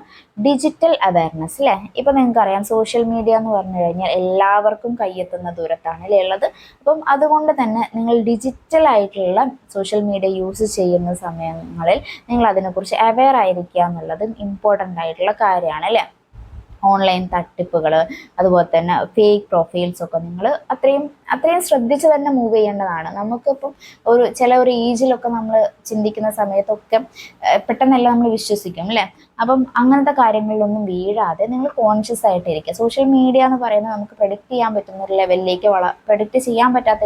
ഡിജിറ്റൽ അവയർനെസ് അല്ലേ? ഇപ്പം നിങ്ങൾക്കറിയാം സോഷ്യൽ മീഡിയ എന്ന് പറഞ്ഞു കഴിഞ്ഞാൽ എല്ലാവർക്കും കയ്യെത്തുന്ന ദൂരത്താണ് അല്ലേ ഉള്ളത്. അപ്പം അതുകൊണ്ട് തന്നെ നിങ്ങൾ ഡിജിറ്റലായിട്ടുള്ള സോഷ്യൽ മീഡിയ യൂസ് ചെയ്യുന്ന സമയങ്ങളിൽ നിങ്ങൾ അതിനെക്കുറിച്ച് അവെയർ ആയിരിക്കുക എന്നുള്ളതും ഇമ്പോർട്ടൻ്റ് ആയിട്ടുള്ള കാര്യമാണ് അല്ലേ? ഓൺലൈൻ തട്ടിപ്പുകൾ, അതുപോലെ തന്നെ ഫേക്ക് പ്രൊഫൈൽസ് ഒക്കെ നിങ്ങൾ അത്രയും ശ്രദ്ധിച്ച് തന്നെ മൂവ് ചെയ്യേണ്ടതാണ്. നമുക്കിപ്പം ഒരു ഏജിലൊക്കെ നമ്മൾ ചിന്തിക്കുന്ന സമയത്തൊക്കെ പെട്ടെന്നെല്ലാം നമ്മൾ വിശ്വസിക്കും അല്ലേ? അപ്പം അങ്ങനത്തെ കാര്യങ്ങളിലൊന്നും വീഴാതെ നിങ്ങൾ കോൺഷ്യസ് ആയിട്ടിരിക്കുക. സോഷ്യൽ മീഡിയ എന്ന് പറയുന്നത് നമുക്ക് പ്രഡിക്റ്റ് ചെയ്യാൻ പറ്റുന്ന ഒരു ലെവലിലേക്ക് പ്രഡിക്റ്റ് ചെയ്യാൻ പറ്റാത്ത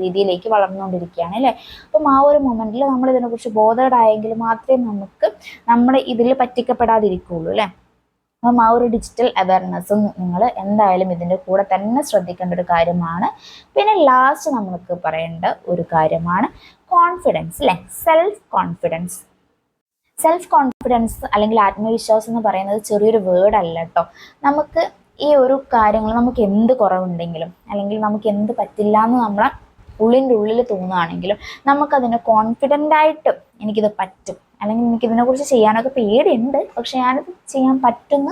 രീതിയിലേക്ക് വളർന്നുകൊണ്ടിരിക്കുകയാണ് അല്ലേ? അപ്പം ആ ഒരു മൊമെൻറ്റിൽ നമ്മൾ ഇതിനെക്കുറിച്ച് ബോധേഡായെങ്കിൽ മാത്രമേ നമ്മൾ ഇതിൽ പറ്റിക്കപ്പെടാതിരിക്കുകയുള്ളൂ അല്ലേ? അപ്പം ആ ഒരു ഡിജിറ്റൽ അവയർനെസ്സും നിങ്ങൾ എന്തായാലും ഇതിൻ്റെ കൂടെ തന്നെ ശ്രദ്ധിക്കേണ്ട ഒരു കാര്യമാണ്. പിന്നെ ലാസ്റ്റ് നമുക്ക് പറയേണ്ട ഒരു കാര്യമാണ് കോൺഫിഡൻസ് അല്ലേ? സെൽഫ് കോൺഫിഡൻസ് അല്ലെങ്കിൽ ആത്മവിശ്വാസം എന്ന് പറയുന്നത് ചെറിയൊരു വേർഡല്ല കേട്ടോ. നമുക്ക് ഈ ഒരു കാര്യങ്ങൾ നമുക്ക് എന്ത് കുറവുണ്ടെങ്കിലും അല്ലെങ്കിൽ നമുക്ക് എന്ത് പറ്റില്ല എന്ന് നമ്മളെ ഉള്ളിൻ്റെ ഉള്ളിൽ തോന്നുകയാണെങ്കിലും നമുക്കതിനെ കോൺഫിഡൻ്റായിട്ട് എനിക്കിത് പറ്റും അല്ലെങ്കിൽ എനിക്ക് ഇതിനെക്കുറിച്ച് ചെയ്യാനൊക്കെ പേടിയുണ്ട്, പക്ഷെ ഞാനത് ചെയ്യാൻ പറ്റുന്ന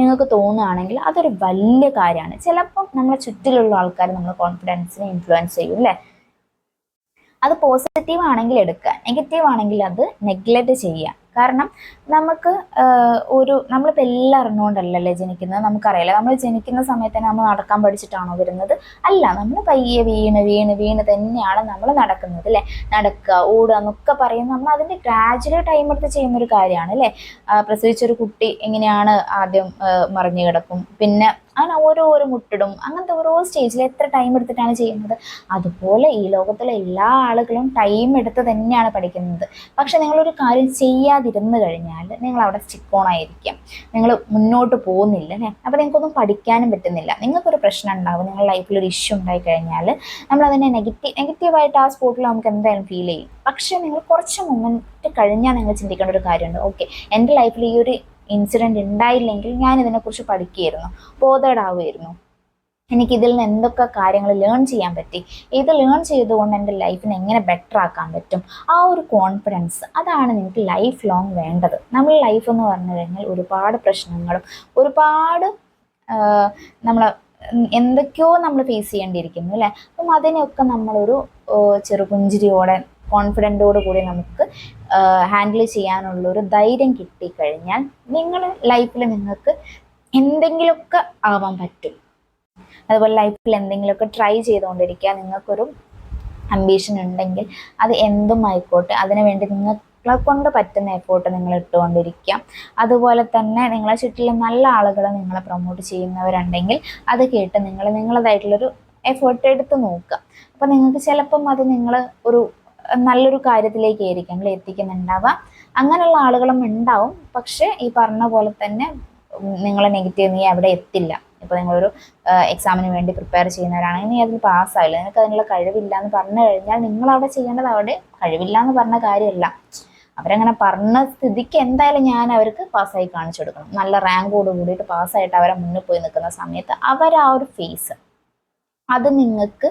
നിങ്ങൾക്ക് തോന്നുകയാണെങ്കിൽ അതൊരു വലിയ കാര്യമാണ്. ചിലപ്പം നമ്മളെ ചുറ്റിലുള്ള ആൾക്കാർ നമ്മളെ കോൺഫിഡൻസിനെ ഇൻഫ്ലുവൻസ് ചെയ്യും അല്ലേ. അത് പോസിറ്റീവ് ആണെങ്കിൽ എടുക്കുക, നെഗറ്റീവ് ആണെങ്കിൽ അത് നെഗ്ലക്റ്റ് ചെയ്യുക. കാരണം നമുക്ക് നമ്മളിപ്പോൾ എല്ലാം അറിഞ്ഞുകൊണ്ടല്ലല്ലേ ജനിക്കുന്നത്. നമുക്കറിയാലോ, നമ്മൾ ജനിക്കുന്ന സമയത്ത് തന്നെ നമ്മൾ നടക്കാൻ പഠിച്ചിട്ടാണോ വരുന്നത്? അല്ല, നമ്മൾ പയ്യെ വീണ് വീണ് വീണ് തന്നെയാണ് നമ്മൾ നടക്കുന്നത് അല്ലേ. നടക്കുക, ഓടുക എന്നൊക്കെ പറയുന്നത് നമ്മൾ അതിൻ്റെ ഗ്രാജുവൽ ടൈം എടുത്ത് ചെയ്യുന്നൊരു കാര്യമാണ് അല്ലേ. പ്രസവിച്ചൊരു കുട്ടി എങ്ങനെയാണ് ആദ്യം മറിഞ്ഞു കിടക്കും, പിന്നെ അങ്ങനെ ഓരോരോ മുട്ടിടും, അങ്ങനത്തെ ഓരോ സ്റ്റേജിൽ എത്ര ടൈം എടുത്തിട്ടാണ് ചെയ്യുന്നത്. അതുപോലെ ഈ ലോകത്തിലെ എല്ലാ ആളുകളും ടൈം എടുത്ത് തന്നെയാണ് പഠിക്കുന്നത്. പക്ഷെ നിങ്ങളൊരു കാര്യം ചെയ്യാതിരുന്നു കഴിഞ്ഞാൽ നിങ്ങൾ അവിടെ സ്റ്റിക്കോണായിരിക്കും, നിങ്ങൾ മുന്നോട്ട് പോകുന്നില്ല അല്ലേ. അപ്പോൾ നിങ്ങൾക്കൊന്നും പഠിക്കാനും പറ്റുന്നില്ല. നിങ്ങൾക്കൊരു പ്രശ്നം ഉണ്ടാവും, നിങ്ങളുടെ ലൈഫിൽ ഒരു ഇഷ്യൂ ഉണ്ടായി കഴിഞ്ഞാൽ നമ്മളതിനെ നെഗറ്റീവായിട്ട് ആ സ്പോട്ടിൽ നമുക്ക് എന്തായാലും ഫീൽ ചെയ്യും. പക്ഷേ നിങ്ങൾ കുറച്ച് മൊമെൻറ്റ് കഴിഞ്ഞാൽ നിങ്ങൾ ചിന്തിക്കേണ്ട ഒരു കാര്യമുണ്ട്. ഓക്കെ, എൻ്റെ ലൈഫിൽ ഈ ഒരു ഇൻസിഡൻറ്റ് ഉണ്ടായില്ലെങ്കിൽ ഞാൻ ഇതിനെക്കുറിച്ച് പഠിക്കുകയായിരുന്നു, ബോധേഡാവുമായിരുന്നു, എനിക്കിതിൽ നിന്ന് എന്തൊക്കെ കാര്യങ്ങൾ ലേൺ ചെയ്യാൻ പറ്റി, ഇത് ലേൺ ചെയ്തുകൊണ്ട് എൻ്റെ ലൈഫിനെ എങ്ങനെ ബെറ്റർ ആക്കാൻ പറ്റും. ആ ഒരു കോൺഫിഡൻസ്, അതാണ് നിങ്ങൾക്ക് ലൈഫ് ലോങ് വേണ്ടത്. നമ്മൾ ലൈഫ് എന്ന് പറഞ്ഞു കഴിഞ്ഞാൽ ഒരുപാട് പ്രശ്നങ്ങളും ഒരുപാട് നമ്മൾ എന്തൊക്കെയോ നമ്മൾ ഫേസ് ചെയ്യേണ്ടിയിരിക്കുന്നു അല്ലേ. അപ്പം അതിനെയൊക്കെ നമ്മളൊരു ചെറുപുഞ്ചിരിയോടെ കോൺഫിഡൻറ്റോട് കൂടി നമുക്ക് ഹാൻഡിൽ ചെയ്യാനുള്ളൊരു ധൈര്യം കിട്ടിക്കഴിഞ്ഞാൽ നിങ്ങൾ ലൈഫിൽ നിങ്ങൾക്ക് എന്തെങ്കിലുമൊക്കെ ആവാൻ പറ്റും. അതുപോലെ ലൈഫിൽ എന്തെങ്കിലുമൊക്കെ ട്രൈ ചെയ്തുകൊണ്ടിരിക്കുക. നിങ്ങൾക്കൊരു അംബീഷൻ ഉണ്ടെങ്കിൽ അത് എന്തും ആയിക്കോട്ടെ, അതിനുവേണ്ടി നിങ്ങളെ കൊണ്ട് പറ്റുന്ന എഫേർട്ട് നിങ്ങൾ ഇട്ടുകൊണ്ടിരിക്കുക. അതുപോലെ തന്നെ നിങ്ങളെ ചുറ്റിലും നല്ല ആളുകൾ നിങ്ങളെ പ്രൊമോട്ട് ചെയ്യുന്നവരുണ്ടെങ്കിൽ അത് കേട്ട് നിങ്ങൾ നിങ്ങളതായിട്ടുള്ളൊരു എഫേർട്ട് എടുത്ത് നോക്കുക. അപ്പം നിങ്ങൾക്ക് ചിലപ്പം അത് നിങ്ങൾ ഒരു നല്ലൊരു കാര്യത്തിലേക്കായിരിക്കും നിങ്ങൾ എത്തിക്കുന്നുണ്ടാവുക. അങ്ങനെയുള്ള ആളുകളും ഉണ്ടാവും. പക്ഷേ ഈ പറഞ്ഞ പോലെ തന്നെ നിങ്ങളെ നെഗറ്റീവ് നീ അവിടെ എത്തില്ല. ഇപ്പോൾ നിങ്ങളൊരു എക്സാമിന് വേണ്ടി പ്രിപ്പയർ ചെയ്യുന്നവരാണെങ്കിൽ നീ അതിൽ പാസ്സായില്ല, നിനക്ക് അതിനുള്ള കഴിവില്ല എന്ന് പറഞ്ഞു കഴിഞ്ഞാൽ നിങ്ങളവിടെ ചെയ്യേണ്ടത് അവിടെ കഴിവില്ല എന്ന് പറഞ്ഞ കാര്യമല്ല, അവരങ്ങനെ പറഞ്ഞ സ്ഥിതിക്ക് എന്തായാലും ഞാൻ അവർക്ക് പാസ്സായി കാണിച്ചു കൊടുക്കണം. നല്ല റാങ്കോട് കൂടിയിട്ട് പാസ്സായിട്ട് അവരെ മുന്നിൽ പോയി നിൽക്കുന്ന സമയത്ത് ആ ഒരു ഫേസ് അത് നിങ്ങൾക്ക്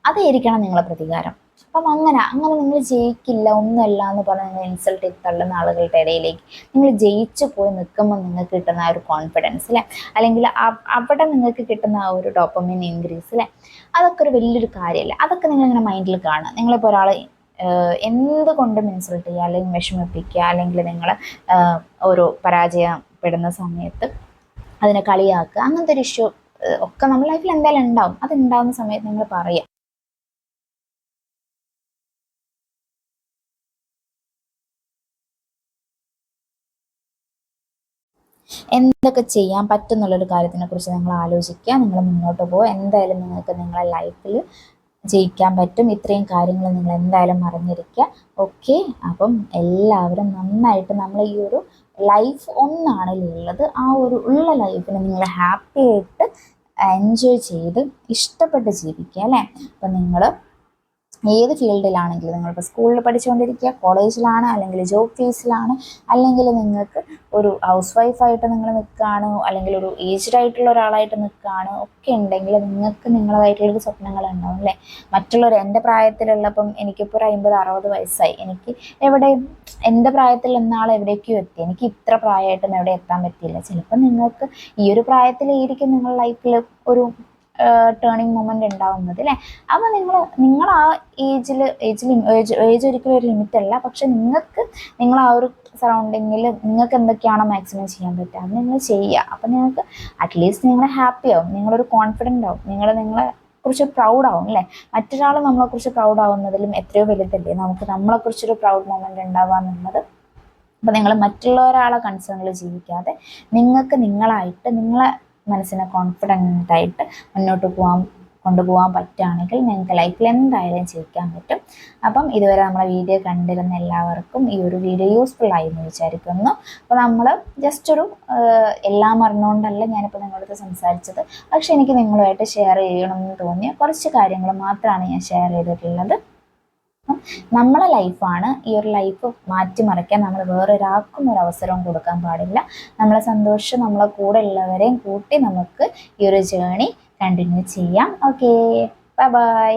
അതായിരിക്കണം നിങ്ങളെ പ്രതികാരം. അപ്പം അങ്ങനെ നിങ്ങൾ ജയിക്കില്ല ഒന്നുമല്ല എന്ന് പറഞ്ഞ് നിങ്ങൾ ഇൻസൾട്ട് ചെയ്ത് തള്ളുന്ന ആളുകളുടെ ഇടയിലേക്ക് നിങ്ങൾ ജയിച്ചു പോയി നിൽക്കുമ്പോൾ നിങ്ങൾക്ക് കിട്ടുന്ന ആ ഒരു കോൺഫിഡൻസ് അല്ലേ, അല്ലെങ്കിൽ അവിടെ നിങ്ങൾക്ക് കിട്ടുന്ന ആ ഒരു ഡോപ്പമിൻ ഇൻക്രീസ് അല്ലേ, അതൊക്കെ ഒരു വലിയൊരു കാര്യമല്ലേ. അതൊക്കെ നിങ്ങളിങ്ങനെ മൈൻഡിൽ കാണുക. നിങ്ങളിപ്പോൾ ഒരാൾ എന്തുകൊണ്ടും ഇൻസൾട്ട് ചെയ്യുക, അല്ലെങ്കിൽ വിഷമിപ്പിക്കുക, അല്ലെങ്കിൽ നിങ്ങൾ ഒരു പരാജയപ്പെടുന്ന സമയത്ത് അതിനെ കളിയാക്കുക, അങ്ങനത്തെ ഒരു ഇഷ്യൂ ഒക്കെ നമ്മുടെ ലൈഫിൽ എന്തായാലും ഉണ്ടാവും. അതുണ്ടാകുന്ന സമയത്ത് നിങ്ങൾ പറയുക, എന്തൊക്കെ ചെയ്യാൻ പറ്റും എന്നുള്ളൊരു കാര്യത്തിനെ കുറിച്ച് നിങ്ങൾ ആലോചിക്കുക. നിങ്ങൾ മുന്നോട്ട് പോകുക. എന്തായാലും നിങ്ങൾക്ക് നിങ്ങളെ ലൈഫിൽ ജയിക്കാൻ പറ്റും. ഇത്രയും കാര്യങ്ങൾ നിങ്ങൾ എന്തായാലും അറിഞ്ഞിരിക്കുക. ഓക്കെ, അപ്പം എല്ലാവരും നന്നായിട്ട് നമ്മൾ ഈ ഒരു ലൈഫ് ഒന്നാണല്ലോ ഉള്ളത്, ആ ഒരു ഉള്ള ലൈഫിനെ നിങ്ങൾ ഹാപ്പി ആയിട്ട് എൻജോയ് ചെയ്ത് ഇഷ്ടപ്പെട്ട് ജീവിക്കുക അല്ലേ. അപ്പം നിങ്ങൾ ഏത് ഫീൽഡിലാണെങ്കിലും, നിങ്ങളിപ്പോൾ സ്കൂളിൽ പഠിച്ചുകൊണ്ടിരിക്കുക, കോളേജിലാണ്, അല്ലെങ്കിൽ ജോബ് ഫേസിലാണ്, അല്ലെങ്കിൽ നിങ്ങൾക്ക് ഒരു ഹൗസ് വൈഫായിട്ട് നിങ്ങൾ നിൽക്കുകയാണ്, അല്ലെങ്കിൽ ഒരു ഏജ്ഡ് ആയിട്ടുള്ള ഒരാളായിട്ട് നിൽക്കുകയാണ് ഒക്കെ ഉണ്ടെങ്കിൽ നിങ്ങൾക്ക് നിങ്ങളതായിട്ടുള്ളൊരു സ്വപ്നങ്ങളുണ്ടാവും അല്ലേ. മറ്റുള്ളവർ എൻ്റെ പ്രായത്തിലുള്ളപ്പം എനിക്കിപ്പോൾ ഒരു 50-60 വയസ്സായി, എനിക്ക് എൻ്റെ പ്രായത്തിൽ എന്നാൾ എവിടേക്കോ എത്തി, എനിക്ക് ഇത്ര പ്രായമായിട്ടും എവിടെ എത്താൻ പറ്റിയില്ല. ചിലപ്പോൾ നിങ്ങൾക്ക് ഈ ഒരു പ്രായത്തിലായിരിക്കും നിങ്ങളുടെ ലൈഫിൽ ഒരു ടേണിങ് മൊമെൻ്റ് ഉണ്ടാവുന്നത് അല്ലേ. അപ്പോൾ നിങ്ങൾ ആ ഏജ് ഒരിക്കലും ഒരു ലിമിറ്റ് അല്ല. പക്ഷെ നിങ്ങൾ ആ ഒരു സറൗണ്ടിങ്ങിൽ നിങ്ങൾക്ക് എന്തൊക്കെയാണോ മാക്സിമം ചെയ്യാൻ പറ്റുക അത് നിങ്ങൾ ചെയ്യുക. അപ്പം നിങ്ങൾക്ക് അറ്റ്ലീസ്റ്റ് നിങ്ങൾ ഹാപ്പി ആവും, നിങ്ങളൊരു കോൺഫിഡൻ്റ് ആവും, നിങ്ങളെ കുറിച്ച് പ്രൗഡാവും അല്ലേ. മറ്റൊരാൾ നമ്മളെക്കുറിച്ച് പ്രൗഡാവുന്നതിലും എത്രയോ വലുതല്ലേ നമുക്ക് നമ്മളെക്കുറിച്ചൊരു പ്രൗഡ് മൊമെൻ്റ് ഉണ്ടാവുക എന്നുള്ളത്. അപ്പം നിങ്ങൾ മറ്റുള്ളൊരാളെ കൺസേണിൽ ജീവിക്കാതെ നിങ്ങൾക്ക് നിങ്ങളായിട്ട് നിങ്ങളെ മനസ്സിനെ കോൺഫിഡൻ്റായിട്ട് മുന്നോട്ട് കൊണ്ടുപോകാൻ പറ്റുകയാണെങ്കിൽ നിങ്ങൾക്ക് ലൈഫിൽ എന്തായാലും ജയിക്കാൻ പറ്റും. അപ്പം ഇതുവരെ നമ്മളെ വീഡിയോ കണ്ടിരുന്ന എല്ലാവർക്കും ഈ ഒരു വീഡിയോ യൂസ്ഫുൾ ആയി എന്ന് വിചാരിക്കുന്നു. അപ്പോൾ നമ്മൾ ജസ്റ്റ് ഒരു എല്ലാം അറിഞ്ഞുകൊണ്ടല്ല ഞാനിപ്പോൾ നിങ്ങളടുത്ത് സംസാരിച്ചത്, പക്ഷെ എനിക്ക് നിങ്ങളുമായിട്ട് ഷെയർ ചെയ്യണമെന്ന് തോന്നിയ കുറച്ച് കാര്യങ്ങൾ മാത്രമാണ് ഞാൻ ഷെയർ ചെയ്തിട്ടുള്ളത്. നമ്മളെ ലൈഫാണ്, ഈ ഒരു ലൈഫ് മാറ്റിമറിക്കാൻ നമ്മൾ വേറൊരാൾക്കും ഒരു അവസരവും കൊടുക്കാൻ പാടില്ല. നമ്മളെ സന്തോഷം നമ്മളെ കൂടെ ഉള്ളവരെയും കൂട്ടി നമുക്ക് ഈ ഒരു ജേണി കണ്ടിന്യൂ ചെയ്യാം. Okay, bye bye.